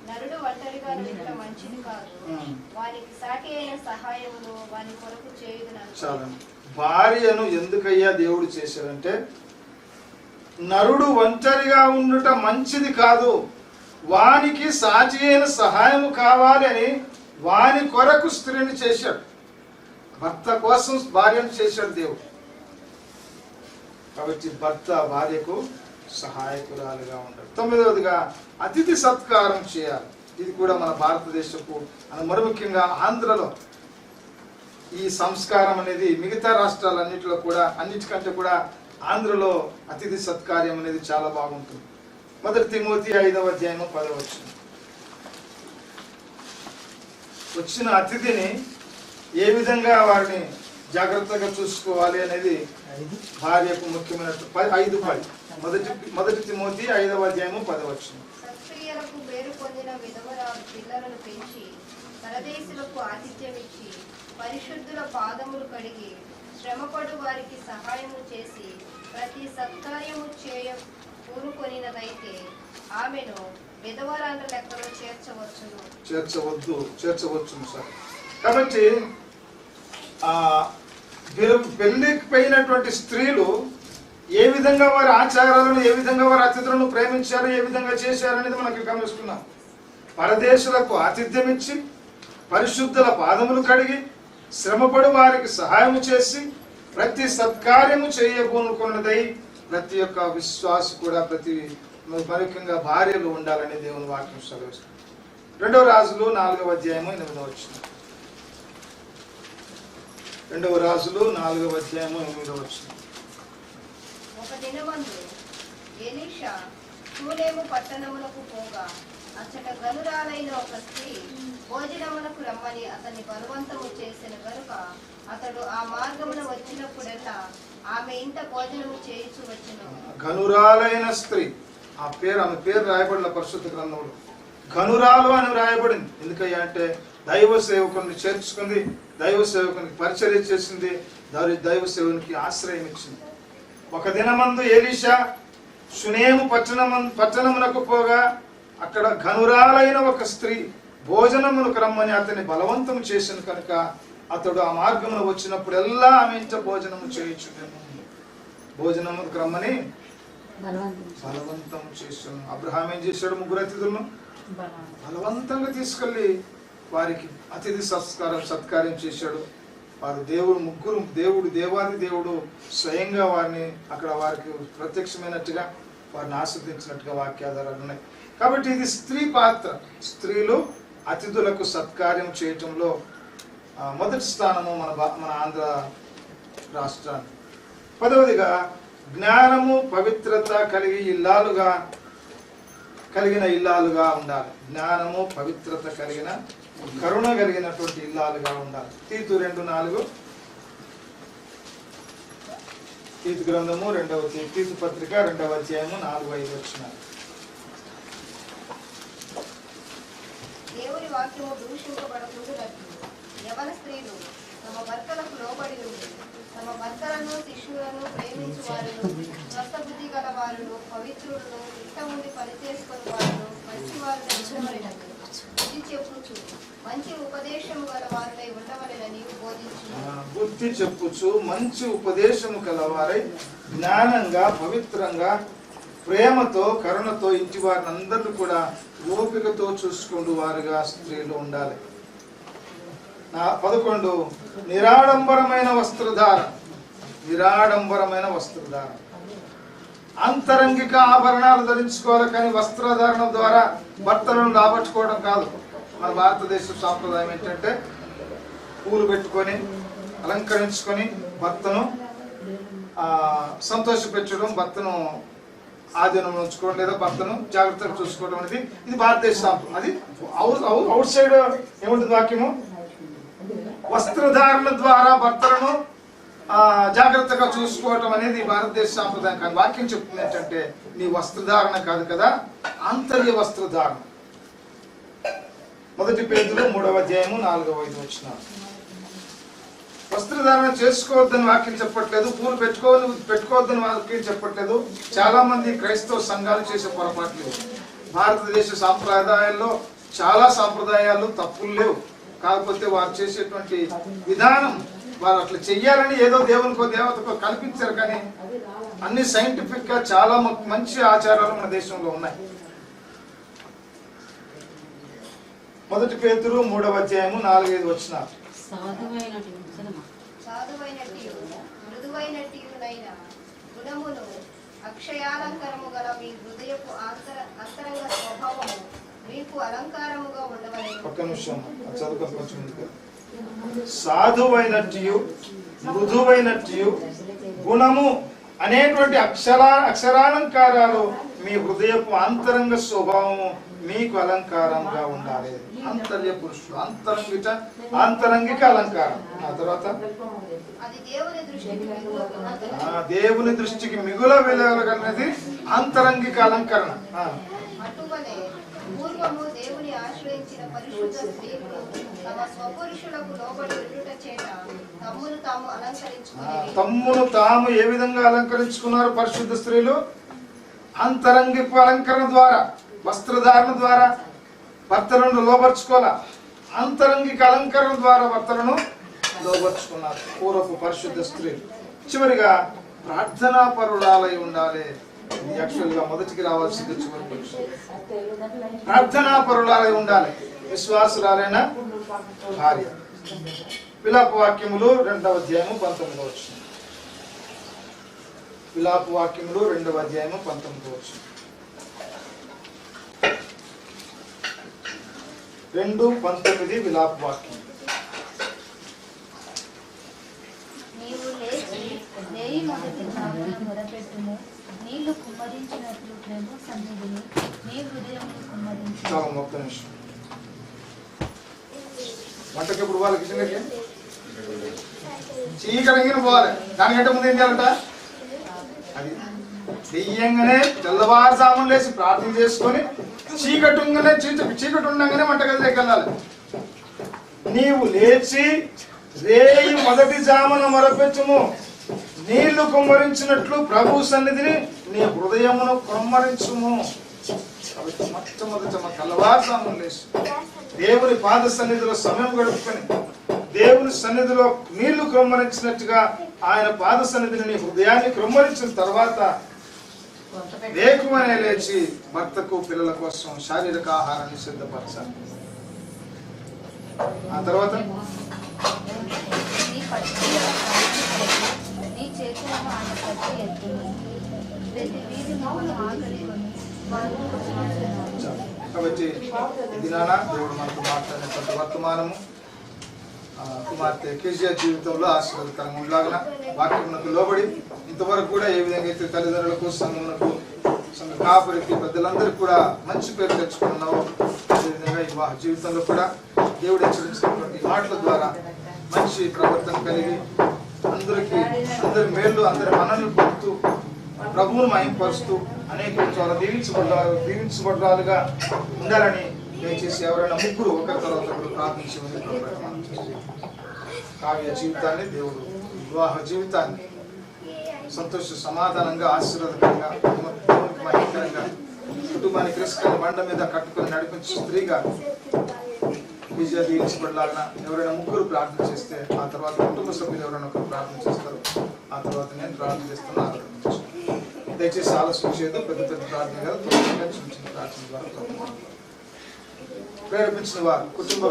నరుడు ఒంటరిగా నిలుట మంచిది కాదు, వానికి సాటి అయిన సహాయమును వాని కొరకు చేయుదునను. చాలా భార్యను ఎందుకయ్యా దేవుడు చేశాడంటే, నరుడు ఒంటరిగా ఉండుట మంచిది కాదు, వానికి సాటి అయిన సహాయము కావాలి అని వాని కొరకు స్త్రీని చేశాడు. భర్త కోసం భార్యను చేశాడు దేవుడు. కాబట్టి భర్త భార్యకు సహాయకురాలుగా ఉండాలి. 9వదిగా అతిథి సత్కారం చేయాలి. ఇది కూడా మన భారతదేశపు మరి ముఖ్యంగా ఆంధ్రలో ఈ సంస్కారం అనేది మిగతా రాష్ట్రాలన్నిటిలో కూడా అన్నిటికంటే కూడా ఆంధ్రలో అతిథి సత్కార్యం అనేది చాలా బాగుంటుంది. 1 తిమోతి 5:10. వచ్చిన అతిథిని ఏ విధంగా వారిని జాగ్రత్తగా చూసుకోవాలి అనేది భార్యకు ముఖ్యమైన 1 తిమోతి 5:10. సత్క్రియలకు పేరు పొందిన విధవరాలు పిల్లలను పెంచి పరదేశులకు ఆతిథ్యం ఇచ్చి పరిశుద్ధుల పాదములు కడిగి శ్రమపడు వారికి సహాయము చేసి ప్రతి సత్కార్యము చేయ కూరుకొనినదైతే ఆమెను విధవరాండ్ర లెక్కలో చేర్చవచ్చును సార్. కాబట్టి పెళ్లికి పోయినటువంటి స్త్రీలు ఏ విధంగా వారి ఆచారాలను, ఏ విధంగా వారి అతిథులను ప్రేమించారు, ఏ విధంగా చేశారు అనేది మనకి గమనిస్తున్నాం. పరదేశులకు ఆతిథ్యం ఇచ్చి, పరిశుద్ధుల పాదములు కడిగి, శ్రమపడు వారికి సహాయము చేసి, ప్రతి సత్కార్యము చేయబోనుకున్నదై ప్రతి ఒక్క విశ్వాసి కూడా ముఖ్యంగా భార్యలు ఉండాలని దేవుని వాక్యం సెలవిస్తుంది. 2 రాజులు 4వ అధ్యాయము 8వ వచనం. 2 రాజులు 4వ అధ్యాయము 8వ వచనం. ఒక దినమందు ఎలీషా షూనేము పట్టణములకు పోగా అచ్చట గనురాలైన ఒక స్త్రీ భోజనమునకు రమ్మని అతన్ని బలవంతము చేసిన కనుక అతడు ఆ మార్గమున వచ్చినప్పుడల్లా ఆమె ఇంట భోజనము చేయించు వచ్చెను. గనురాలైన స్త్రీ, ఆమె పేరు రాయబడిన పరిశుద్ధ గ్రంథంలో గనురాలు అని రాయబడింది. ఎందుకయ్యా అంటే దైవ సేవకుని చేర్చుకుంది, దైవ సేవకునికి పరిచర్య చేసింది, దైవ సేవకునికి ఆశ్రయం ఇచ్చింది. ఒక దినమందు ఎలీషా షునేము పట్టణమునకు పోగా అక్కడ గనురాలైన ఒక స్త్రీ భోజనమునకు రమ్మని అతన్ని బలవంతం చేసిన కనుక అతడు ఆ మార్గమున వచ్చినప్పుడెల్లా ఆమె ఇంట భోజనము చేయించున్నాను. భోజనమునకు రమ్మని బలవంతం చేశాను. అబ్రహాం ఏం చేశాడు? 3 అతిథులను బలవంతంగా తీసుకెళ్లి వారికి అతిథి సత్కారం చేశాడు. వారు దేవాది దేవుడు స్వయంగా వారిని అక్కడ వారికి ప్రత్యక్షమైనట్టుగా వారిని ఆస్వాదించినట్టుగా వాక్యాధారాలు ఉన్నాయి. కాబట్టి ఇది స్త్రీ పాత్ర. స్త్రీలు అతిథులకు సత్కార్యం చేయటంలో మొదటి స్థానము మన ఆంధ్ర రాష్ట్రానికి. 10వదిగా జ్ఞానము పవిత్రత కలిగిన ఇల్లాలుగా ఉండాలి. జ్ఞానము పవిత్రత కలిగిన, కరుణ కలిగినటువంటి ఇల్లాలుగా ఉండాలి. తీతు 2:4, తీతు గ్రంథము తీతు పత్రిక 2వ అధ్యాయము 4-5 వచనాలు. దేవుని వాక్యము దూషింపబడకుండునట్లు యవన స్త్రీలు తమ భర్తలకు లోబడి ఉండి తమ భర్తలను శిష్యులను ప్రేమించు వారును, స్వస్థబుద్ధి గల వారును, పవిత్రులను, ఇష్టముండి పనిచేసుకుని వారును, మంచివారు బుద్ధి చెప్పుచు మంచి ఉపదేశము గల వారులై ఉండవలెనని బోధించు. బుద్ధి చెప్పుచు మంచి ఉపదేశము గలవారై జ్ఞానంగా, పవిత్రంగా, ప్రేమతో, కరుణతో ఇంటి వారిని అందరినీ కూడా ఓపికతో చూసుకుంటూ వారుగా స్త్రీలు ఉండాలి. 11 నిరాడంబరమైన వస్త్రధారణ. అంతరంగిక ఆభరణాలు ధరించుకోవాలి, కానీ వస్త్రధారణ ద్వారా భర్తలను రాబట్టుకోవడం కాదు. మన భారతదేశ సాంప్రదాయం ఏంటంటే పూలు పెట్టుకొని అలంకరించుకొని భర్తను సంతోషపెట్టడం, భర్తను ఆధీనంలో ఉంచుకోవడం, లేదా భర్తను జాగ్రత్తగా చూసుకోవడం అనేది ఇది భారతదేశ సాంప్రదాయం. అది అవుట్ సైడ్ ఏముంటుంది వాక్యము? వస్త్రధారణ ద్వారా భర్తలను జాగ్రత్తగా చూసుకోవటం అనేది భారతదేశ సాంప్రదాయం. కానీ వాక్యం చెప్తుంది ఏంటంటే నీ వస్త్రధారణ కాదు కదా, ఆంతర్య వస్త్రధారణ. 1 పేతురు 3వ అధ్యాయము 4-5 వచనాలు. వస్త్రధారణ చేసుకోవద్దని వాక్యం చెప్పట్లేదు, పూలు పెట్టుకోవద్దని వాక్యం చెప్పట్లేదు. చాలా మంది క్రైస్తవ సంఘాలు చేసే పొరపాట్లు. భారతదేశ సాంప్రదాయాల్లో చాలా సాంప్రదాయాలు తప్పులు లేవు, కాకపోతే వారు చేసేటువంటి విధానం, వారు అట్లా చెయ్యాలని ఏదో దేవునికో దేవతకో కల్పించారు. కానీ అన్ని సైంటిఫిక్ గా చాలా మంచి ఆచారాలు మన దేశంలో ఉన్నాయి. 1 పేతురు 3వ అధ్యాయము 4-5 వచనాలు. సాధువైనట్టు మృదువైనట్టునైన గుణమును అక్షయాలంకరము గల మీ హృదయపు అంతరంగ స్వభావము మీకు అలంకారముగా ఉండవలెను. ఒక్క నిమిషం చదువుకొని కొంచెం సాధువైనట్టు మృదువైనట్టు గుణము అనేటువంటి అక్షరాలంకారాలు మీ హృదయపు అంతరంగ స్వభావము మీకు అలంకారంగా ఉండాలి. అంతర్య పురుషుడు, అంతరంగిక అలంకారం. ఆ తర్వాత దేవుని దృష్టికి మిగుల వెలగలది అంతరంగిక అలంకరణ. అటువలే పూర్వము దేవుని ఆశ్రయించు ఆశ్రయించిన పరిశుద్ధ స్త్రీలు తమ స్వపురుషులకు లోబడి ఉండుట చేత తమ్మును తాము అలంకరించుకుని తమ్మును తాము ఏ విధంగా అలంకరించుకున్నారు పరిశుద్ధ స్త్రీలు? అంతరంగిపు అలంకరణ ద్వారా, వస్త్రధారణ ద్వారా భర్తలను లోబర్చుకోవాలా. అంతరంగిక అలంకరణ ద్వారా భర్తలను లోబర్చుకున్నారు పూర్వపు పరిశుద్ధ స్త్రీలు. చివరిగా ప్రార్థనా పరురాలై ఉండాలి. ఇది యాక్చువల్గా మొదటికి రావాల్సింది చివరి పక్షం. ప్రార్థనా పరురాలై ఉండాలి, విశ్వాసురాలైన భార్య. విలాప వాక్యములు 2వ అధ్యాయము 19వ వచనం. విలాప వాక్యములు 2వ అధ్యాయము 19వ వచనం. 2:19 విలాప వాక్యం. నీవు లేచి రేయి మొదటి జామున మొరపెట్టుము. నీళ్లు కుమ్మరించినట్లు ప్రేమ సన్నిధిని నీ హృదయమును కుమ్మరించు. చాలా మొత్త నిమిషం వంటకి ఎప్పుడు పోవాలి? కిచెన్కి చీకటింగిన పోవాలి. దానికంటే ముందు ఏం చేయాలంట? అది దెయ్యంగానే తెల్లవారుజామున లేచి ప్రార్థన చేసుకొని చీకటి ఉండగానే వంటగదిలోకి వెళ్ళాలి. నీవు లేచి రేయి మొదటి జామున మొరపెట్టుము. నీళ్లు కుమ్మరించినట్లు ప్రభు సన్నిధిని నీ హృదయమును కుమ్మరించుము. కాబట్టి మొట్టమొదట తెల్లవారుజామున లేచి దేవుని పాద సన్నిధిలో సమయం గడుపుకొని దేవుని సన్నిధిలో నీళ్లు క్రొమ్మరించినట్టుగా ఆయన పాద సన్నిధిని నీ హృదయాన్ని క్రొమ్మరించిన తర్వాత వేకువనే లేచి భర్తకు పిల్లల కోసం శారీరక ఆహారాన్ని సిద్ధపరచాలి. ఆ తర్వాత నీ పట్టి నీ చేతులను ఆయన పట్టి ఎత్తును. ప్రతి వీధి మొదలు ఆకలి కొని కాబట్టి ఇది నాన్న దేవుడు మనకు మాట్లాడినటువంటి వర్తమానము కుమార్తె కేసీఆర్ జీవితంలో ఆశీర్వాదకరంగా ఉండలాగిన వాక్యమునకు లోబడి ఇంతవరకు కూడా ఏ విధంగా అయితే తల్లిదండ్రులకు సంఘమునకు సంఘ కాపరికి పెద్దలందరికీ కూడా మంచి పేరు తెచ్చుకున్నావు, అదేవిధంగా వివాహ జీవితంలో కూడా దేవుడు హెచ్చరించినటువంటి మాటల ద్వారా మంచి ప్రవర్తన కలిగి అందరి మేళ్ళు అందరి మనల్ని పొందుతూ ప్రభువును మహింపరుస్తూ అనేక చాలా దీవించబడ్డాలుగా ఉండాలని దయచేసి ఎవరైనా ముగ్గురు ఒకరి తర్వాత ఒకరు ప్రార్థించమని ప్రయత్నం చేసి కావ్య జీవితాన్ని దేవుడు వివాహ జీవితాన్ని సంతోష సమాధానంగా ఆశీర్వాదకరంగా దేవునికి మహిమకరంగా కుటుంబాన్ని క్రిస్కల బండ మీద కట్టుకొని నడిపించే స్త్రీగా విజయ దీవించబడాలన్నా ఎవరైనా ముగ్గురు ప్రార్థన చేస్తే ఆ తర్వాత కుటుంబ సభ్యులు ఎవరైనా ఒకరు ప్రార్థన చేస్తారు. ఆ తర్వాత నేను ప్రార్థన చేస్తాను. ఆరాధించు. దయచేసి ఆలస్యం చేయడం పెద్ద పెద్ద ప్రార్థన కదా, చిన్న చిన్న ప్రార్థన ద్వారా ప్రేరేపించిన వారు కుటుంబం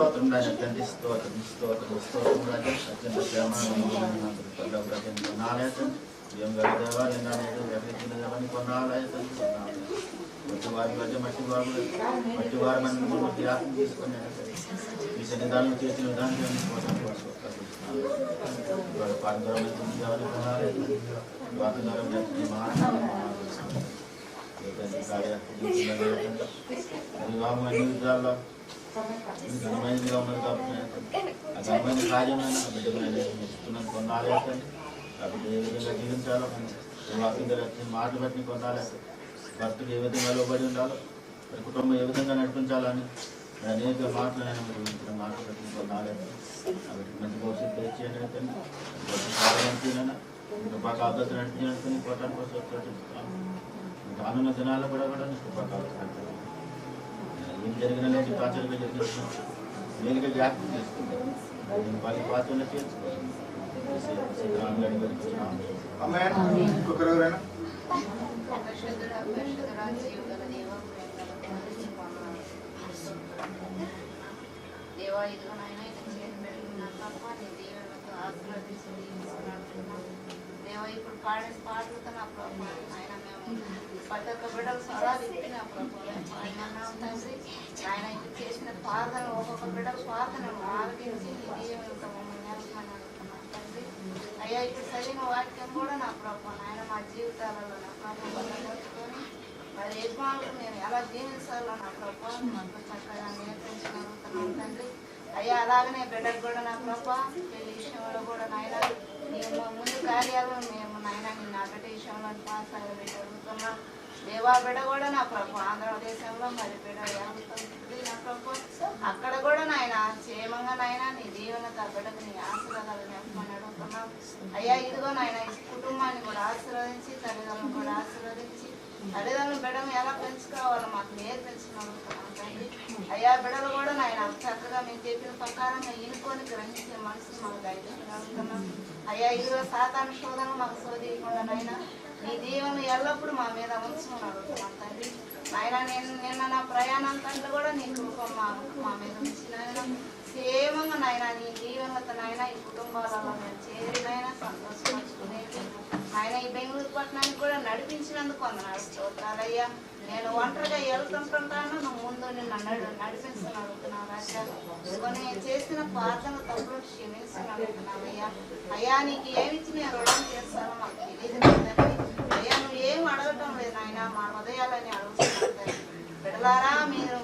ఘనమైనదిగా ఉన్నది కాబట్టి ఆ ఘనమైన కార్యమైన బిడ్డమైన ఇస్తున్నాను కొన్నాళ్ళు కాబట్టి ఏ విధంగా జీవించాలో మాటలు బట్టి కొన్నాళ్ళు భక్తులు ఏ విధంగా లోబడి ఉండాలో కుటుంబం ఏ విధంగా నడిపించాలని అనేక మాటలు మాటలు బట్టి కొన్నాళ్ళు కాబట్టి మంచి భవిష్యత్తు తెచ్చేయడానికి ఇంకా బాగా అభ్యర్థి నడిపించడానికి కోటానికి కోసం రానున్న దినాల్లో కూడా బాగా ఏం జరిగినా నేను టార్చర్గా జరిగిన నేనుగా జ్ఞాపకం చేసుకుంటాను. నేను వాళ్ళ పాత్రలో చేర్చుకోవాలి. దేవా ఇదిగో నాయన దేవా ఇప్పుడు పాడే పాటలతో నా ప్రభావం ఆయన మేము ప్రతి ఒక్క బిడ్డలు సదా తిప్పి నా ప్రభావం ఆయన ఇప్పుడు చేసిన ప్రార్థన ఒక్కొక్క బిడ్డలు ప్రార్థన ఆలకించి అయ్యా ఇప్పుడు చదివిన వాక్యం కూడా నా ప్రభావం ఆయన మా జీవితాలలో నా ప్రభావం బలపరుచుకొని మరి యజమానులకు నేను ఎలా జీవించాలో నా ప్రభావం మాకు చక్కగా నేర్పించగలుగుతున్నాను తండ్రి. అయ్యా అలాగనే బిడ్డకు కూడా నా ప్రభావం పెళ్లి విషయంలో కూడా నాయన మేము ముందు కార్యాలు మేము నాయన నిన్న అక్కటి విషయంలో జరుగుతున్నాం. దేవా బిడ్డ కూడా నా ప్రభు ఆంధ్రదేశంలో మరి బిడ్డ నా ప్రభు ఆ విధంగా నాయన నీ దీవెనతో ఆ బిడ్డకు నీ ఆశీర్వాదాలు నింపమని అడుగుతున్నాం. అయ్యా ఇదిగో నాయన ఈ కుటుంబాన్ని కూడా ఆశీర్వదించి తల్లిదండ్రులను కూడా ఆశీర్వదించి తల్లిదండ్రులు బిడ్డను ఎలా పెంచుకోవాలో మాకు నేర్పించమని అడుగుతున్నాం తండ్రి. అయ్యా బిడ్డలు కూడా నాయన చక్కగా మేము చెప్పిన ప్రకారంగా ఈనుకొని గ్రహించే మనసును మాకు దయచేసి అడుగుతున్నాం. అయ్యా ఇదిగో సాతాను శోధన మాకు శోధించకుండా నాయన నీ దీవెన ఎల్లప్పుడూ మా మీద ఉంచమని అడుగుతున్నాం తండ్రి. నాయన నిన్న నా ప్రయాణాంతంలో కూడా నీ కృప మా మీద ఉంచి నాయన క్షేమంగా నాయన నీ దీవెనలతో నాయన ఈ కుటుంబాలలో మేము చేరినైనా సంతోషపరుచుకునేది ఆయన ఈ బెంగళూరు పట్టణానికి కూడా నడిపించినందుకు వందనాలు స్తోత్రాలయ్యా. నేను ఒంటరిగా వెళ్తుంటాను, నువ్వు ముందు నిన్ను నడిపించని అడుగుతున్నావు రాజా. ఇదిగో నేను చేసిన ప్రార్థన తప్పులు క్షమించని అడుగుతున్నావయ్యా. అయ్యా నీకు ఏమిచ్చి నేను రుణం చేస్తానో మాకు తెలియదు తండ్రి. అయ్యా నువ్వు ఏం అడగటం లేదు నాయన, మా హృదయాలని అడుగుతున్నాను. బిడ్డలారా మీరు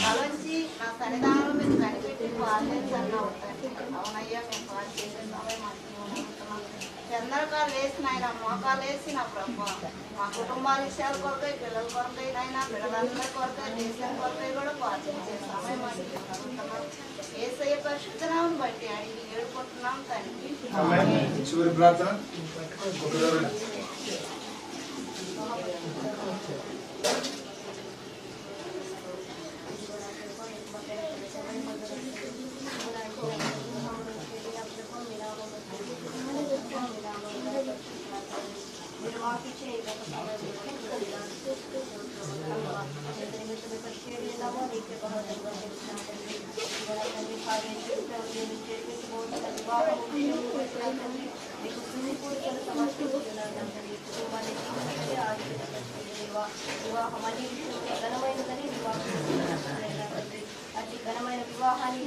తలంచి నా సన్నిధానంలో మీరు కనిపెట్టి ప్రార్థించని అవుతాను. అవునయ్యా మేము ప్రార్థించామే మాకు చంద్రకాలు వేసిన ఆయన మోకాలు వేసి నా ప్రభు మా కుటుంబాల విషయాల కొరకై పిల్లల కొరకై అయినా బిడ్డలందరి కొరకై దేశం కొరకై కూడా ప్రార్థన చేస్తామే మాకు యేసయ్య పరిశుద్ధ నామమును బట్టి అడిగి వేడుకుంటున్నాం తండ్రి. చివరి ప్రార్థన. అతి ఘనమైన వివాహాన్ని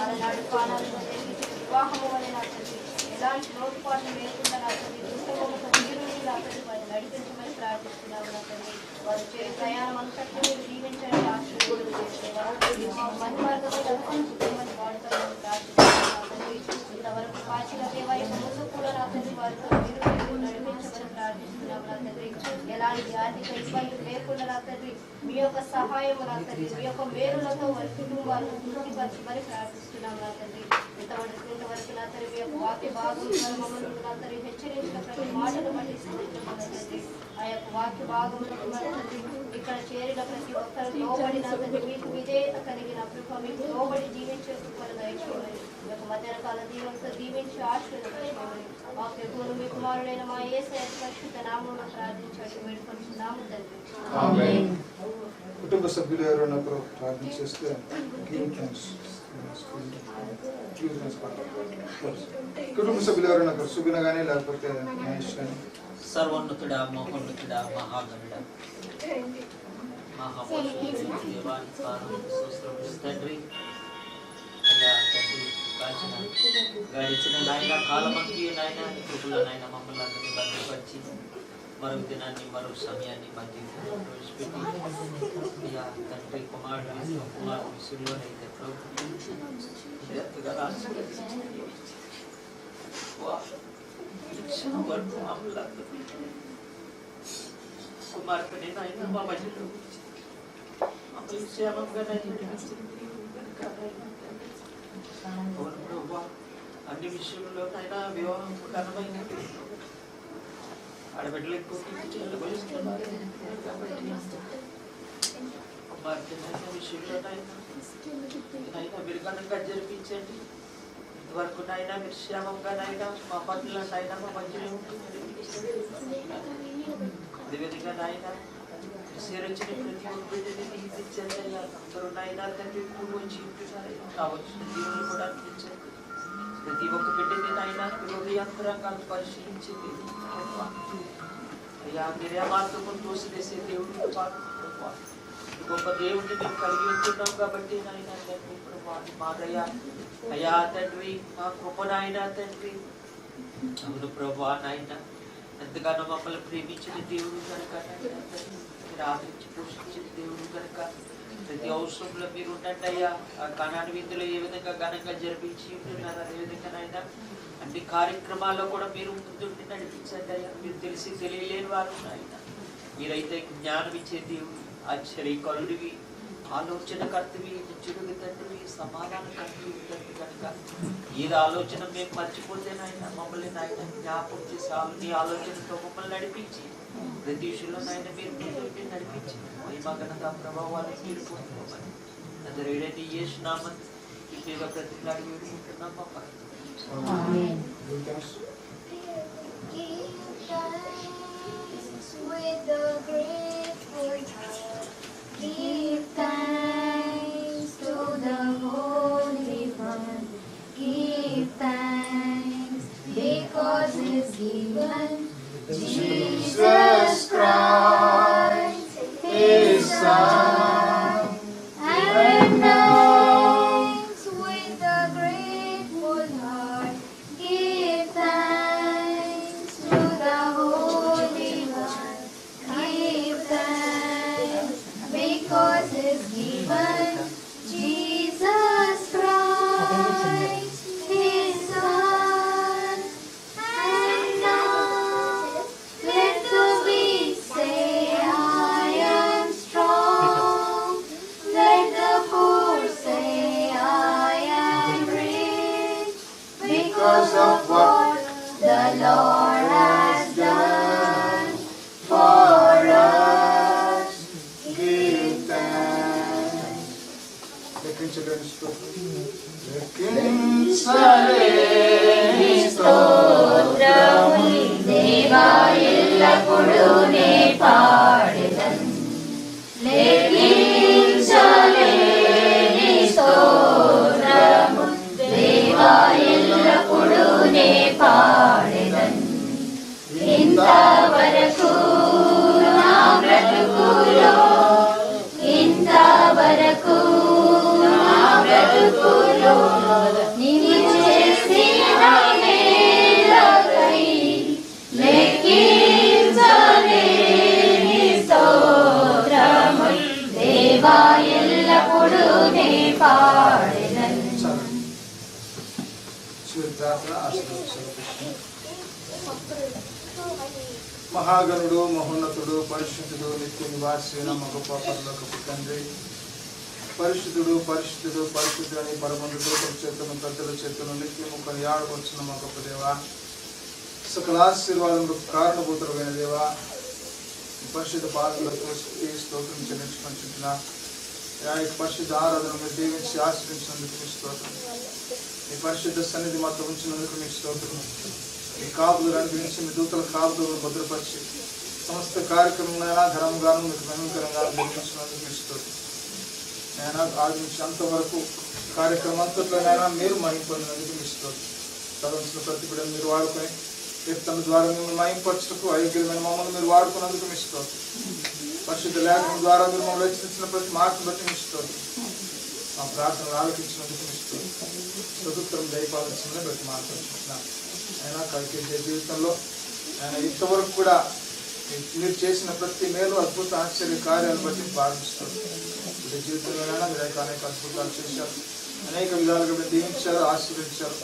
అలనాడు కాలాలలో జరిగించిన వివాహము వల్ల నా తండ్రి ఎలాంటి లోటుపాట్లు లేకుండా నా తండ్రి దుష్టములతో మీరు నా తండ్రి వారిని నడిపించమని ప్రార్థిస్తున్నాము. నా తండ్రి వారు చేసే ప్రయాణం అంతట్లో మీరు జీవించడానికి ఆశీర్వదించేవారు మంచి మార్గంలో నడుచుకోమని వాడుతామని ప్రార్థిస్తున్నాము. నా తండ్రి ఇంతవరకు కాచిన దేవ ముందు కూడా నా తండ్రి వారితో మీరు నడిపించమని ప్రార్థిస్తున్నాము. నా తండ్రి ఎలాంటి ఆర్థిక ఇబ్బందులు లేకుండా నా తండ్రి మీ యొక్క సహాయం నా తండ్రి మీ యొక్క మేలులతో వారి కుటుంబాలను తృప్తిపరచమని ప్రార్థిస్తున్నాం. నా తండ్రి ఇంతవరకు నా తండ్రి మీ యొక్క వాక్య భాగం మమ్మల్ని నా తండ్రి హెచ్చరించిన ప్రతి మాటను బట్టి స్థితిస్తున్నాం. నా తండ్రి ఆ యొక్క వాక్య భాగములకు నా తండ్రి ఇక్కడ చేరిన ప్రతి ఒక్కరు లోబడి నా తండ్రి మీకు విధేయత కలిగిన కృప మీకు లోబడి జీవించే కృపను దయచేయమని మీ యొక్క మధ్యాహ్న కాల దీవెనతో దీవించి ఆశీర్వదించమని మా ప్రభువును మీ కుమారుడైన మా యేసయ్య పరిశుద్ధ నామమున ప్రార్థించండి వేడుకొంటున్నాము తండ్రి. ఆమేన్. కుటుంబ సభ్యులు ఎవరైనా ప్రార్థన చేస్తే కుటుంబ సభ్యులు ఎవరైనా సుబిన కానీ లేకపోతే మహేష్ కానీ. సర్వోన్నతుడా మహోన్నతుడా మహాగణుడా మహాపరుషుడా దేవానికి తండ్రి అయ్యా తండ్రి కాచిన గడిచిన నాయన కాలమంతి నాయన కృపలో నాయన మమ్మల్ని అందరినీ భద్రపరిచి మరొక దినాన్ని మరో సమయాన్ని మధ్య ప్రవేశపెట్టి అయ్యా తండ్రి కుమారుడు విషయంలోనైతే ఎంతగా వరకు మమ్మల్ని కుమార్తెని నాయన మా మధ్యలో మమ్మల్ని క్షేమంగా అన్ని విషయంలోనైనా వివాహం ఘనమైన ఆడబిడ్డలు ఎక్కువ కుమార్తెనైనా విషయంలోనైనా మీరు ఘనంగా జరిపించండి. ఇంతవరకు నైనా మీరు క్షేమంగా నైనా మా పనులనైనా మా మధ్యలో ఉంటుంది. అదేవిధంగా నాయన చేరొచ్చిన ప్రతి ఒక్కరిని తీర్చండి. అందరూ నాయన తండ్రి వచ్చి కావచ్చిన దీవులు కూడా అర్పించండి. ప్రతి ఒక్క బిడ్డని నాయన హృదయాంతరంగాలు పరిశీలించింది. అయ్యా మీరే మార్గం తోసివేసే దేవుడు గొప్ప దేవుడిని మేము కలిగి ఉంటున్నాం కాబట్టి నాయన తండ్రి మాదయ్యా అయ్యా తండ్రి మా కృప నాయన తండ్రి అవును ప్రభా నాయన ఎంతగానో మమ్మల్ని ప్రేమించిన దేవుడు కనుక మీరు ఆదరించి పోషించిన దేవుడు కనుక ప్రతి అవసరంలో మీరు ఉండండి అయ్యా. ఆ కణాన్ని విందులో ఏ విధంగా ఘనంగా జరిపించి ఉంటున్నారు అదేవిధంగా నాయన అన్ని కార్యక్రమాల్లో కూడా మీరు ముందుండి నడిపించండి అయ్యా. మీరు తెలిసి తెలియలేని వారు నాయన మీరైతే జ్ఞానం ఇచ్చే దేవుడు ఆశ్చర్యకరుడివి ఆలోచనకర్తవి, నిత్యుడికి తండ్రి, సమాధానకర్తవి తండ్రి కనుక ఈ ఆలోచన మేము మర్చిపోతే నాయన మమ్మల్ని నాయన జ్ఞాపకం చేసి నీ ఆలోచనతో మమ్మల్ని నడిపించి ప్రతి విషయంలో నాయన మీరు ముందుండి నడిపించి మహిమగణత ప్రభావాలను మీరు పొందుకోమని నజరేయుడైన యేసు నామమున ఇట్టిగా ప్రతిలాడి వేడుకుంటున్నాం మా పరమ. With a grateful heart, give thanks to the Holy One. Give thanks because He's given Jesus Christ, His Son. And thanks with a grateful heart, give thanks to the Holy One. Give thanks because He's given Jesus Christ, His Son. And now let the weak say, I am strong. Let the poor say, I am rich, because of what the Lord has done for us. Give thanks. లెక్కించలేని స్తోత్రములు దేవా ఎల్లప్పుడూ నే పాడెదను. లెక్కించలేని స్తోత్రములు దేవా ఎల్లప్పుడూ నే పాడెదను. ఇంతవరకు నా బ్రతుకులో, ఇంతవరకు నా బ్రతుకులో నీవు చేసిన మేలకై లెక్కించలేని స్తోత్రములు దేవా ఎల్లప్పుడూ నే పాడెదను. మహాగణుడు, మహోన్నతుడు, పరిశుద్ధుడు, నిత్య నివాసి అయిన మా గొప్ప పరలోకపు తండ్రి, పరిశుద్ధుడు పరిశుద్ధుడు పరిశుద్ధుడు అని పరమందు దూతల చేతను పెద్దల చేతను నిత్యము కొనియాడవచ్చున్న మా గొప్ప దేవా, సకల ఆశీర్వాదములకు కారణభూతులైన దేవా, పరిశుద్ధ పాదములతో స్తోత్రం చెల్లించుకుంటున్నా. ఈ పరిశుద్ధ ఆరాధన మీరు దీవించి ఆశ్రయించినందుకు మీ స్తోత్రం. ఈ పరిశుద్ధ సన్నిధి మాతో ఉంచినందుకు మీకు స్తోత్రం. ఈ కాపుదలు అనుగ్రహించి మీ దూతల కాపుదలను భద్రపరిచి సమస్త కార్యక్రమంలో ఘనంగాను మీకు భయంకరంగా నిర్మించినందుకు మీకు స్తోత్రం. నేను ఆది నుంచి అంతవరకు కార్యక్రమం అంతట్లోనైనా మీరు మహిమ పొందినందుకు మీకు స్తోత్రం. చదవలసిన ప్రతి బిడ్డను మీరు వాడుకొని కీర్తన ద్వారా మిమ్మల్ని మహిమపరచుటకు అయోగ్యమైన మమ్మల్ని మీరు వాడుకున్నందుకు మీకు స్తోత్రం. పరిశుద్ధ లేఖనం ద్వారా మీరు మమ్మల్ని రచించిన ప్రతి మాటను బట్టి మీకు స్తోత్రం. మా ప్రార్థనలు ఆలోచించినందుకు మీకు స్తోత్రం. చతుర్థం దయపాలించిన బట్టి మాట్లాడుకుంటున్నాను. అయినా కలిగే జీవితంలో ఆయన ఇంతవరకు కూడా మీరు చేసిన ప్రతి మేలు అద్భుత ఆశ్చర్య కార్యాలు బట్టి ప్రార్థిస్తారు. ఈ జీవితంలోనైనా మీరు అనేక అద్భుతాలు చేశారు, అనేక విధాలుగా మీరు దీవించారు, ఆశీర్వదించారు.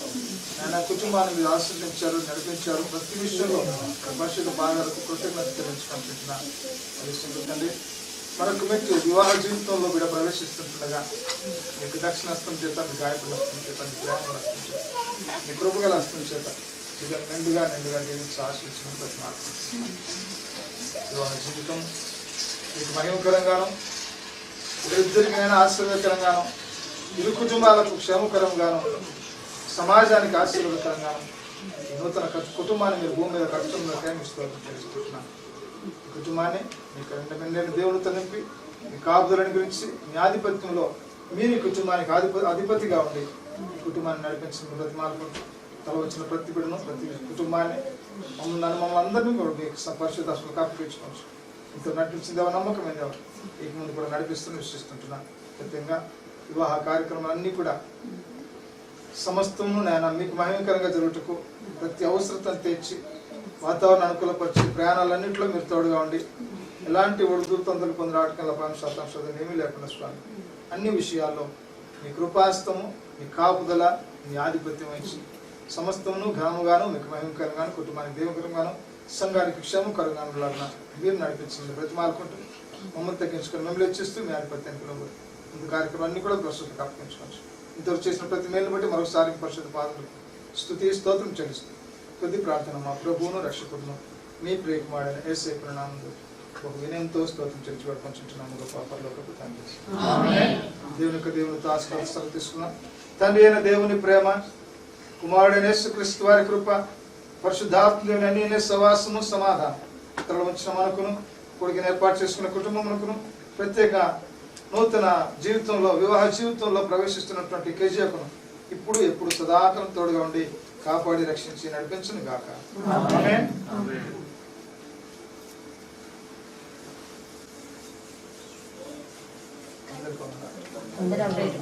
ఆయన కుటుంబాన్ని మీరు ఆశీర్వదించారు, నడిపించారు. ప్రతి విషయంలో పరిశుద్ధ భాగాలకు కృతజ్ఞత తెలుసుకుంటున్నాను. తండ్రి, మరొక మెట్టు వివాహ జీవితంలో కూడా ప్రవేశిస్తుండగా మీకు దక్షిణాస్తం చేత, మీ గాయకుల హస్తం చేత, మీ ప్రేమల హస్తం చేత, మీ కృపగల హస్తం చేత ఇక నిండుగా జీవించి ఆశించిన ప్రతి మార్గం వివాహ జీవితం మీకు మహిమకరంగాను, ఇద్దరికైనా ఆశీర్వదకరంగాను, ఇరు కుటుంబాలకు క్షేమకరంగాను, సమాజానికి ఆశీర్వాదకరంగాను నూతన కుటుంబాన్ని మీరు భూమి మీద కట్టుకున్న తెలుసుకుంటున్నాను. ఈ కుటుంబాన్ని మీకు రెండు దేవునితో నింపి మీ కాపుదలని గురించి మీ ఆధిపత్యంలో మీరు ఈ కుటుంబానికి అధిపతిగా ఉండి ఈ కుటుంబాన్ని నడిపించిన బ్రతిమాలుకుంటూ తల వచ్చిన ప్రతి బిడ్డను, ప్రతి కుటుంబాన్ని, మమ్మల్ని అందరినీ కూడా మీకు పరిశుద్ధాత్మకు అప్పగించుకోవచ్చు. ఇంత నడిపించిందేవో నమ్మకమైందేవో ఈ ముందు కూడా నడిపిస్తూ విశ్వసిస్తుంటున్నాను. ప్రత్యేకంగా వివాహ కార్యక్రమాలన్నీ కూడా సమస్తము నేను మీకు మహిమకరంగా జరుగుటకు ప్రతి అవసరతను తెచ్చి వాతావరణం అనుకూలపరిచి ప్రయాణాలన్నింటిలో మీరు తోడుగా ఉండి ఎలాంటి ఒడిదుతందులు పొంది రావటం శాతం ఏమీ లేకుండా స్వామి అన్ని విషయాల్లో మీ కృపాస్తము, మీ కాపుదల, మీ ఆధిపత్యం ఇచ్చి సమస్తమును ఘనముగాను మీకు మహిమకరంగాను, కుటుంబానికి దేవకరంగాను, సంఘానికి క్షేమకరంగాను మీరు నడిపించింది బ్రతిమాలుకుంటూ మమ్మల్ని తగ్గించుకొని మిమ్మల్ని హెచ్చిస్తూ మీ ఆధిపత్యానికి లోబడి ముందు కార్యక్రమాన్ని కూడా పరిశుద్ధకు అప్పగించుకోవచ్చు. ఇంతవరకు చేసిన ప్రతి మేలుని బట్టి మరొకసారి పరిశుద్ధ పాదములు స్తుతి స్తోత్రం చెల్లిస్తూ కొద్ది ప్రార్థన మా ప్రభువును రక్షకుడును మీ ప్రియకుమారుడైన యేసయ్య ప్రణామములు బహు వినయంతో స్తోత్రం చెల్లించి పడుకుంటున్నాము గొప్ప పరలోకపు తండ్రి. దేవుని యొక్క దేవునితో ఆశీర్వాదాలు తీసుకున్నాం. తండ్రి అయిన దేవుని ప్రేమ, కుమారుడైన యేసుక్రీస్తు వారి కృప, పరిశుద్ధాత్మ దేవుని అన్యోన్య సహవాసము సమాధానం ఇతరుల వచ్చిన మనకును కొడుకుని ఏర్పాటు చేసుకున్న కుటుంబమునకును ప్రత్యేక నూతన జీవితంలో వివాహ జీవితంలో ప్రవేశిస్తున్నటువంటి కేజీఎఫ్ను ఇప్పుడు ఎప్పుడు సదాకాలం తోడుగా ఉండి కాపాడి రక్షించి నడిపించును గాక. ఆమేన్. అందరికీ వందనాలు.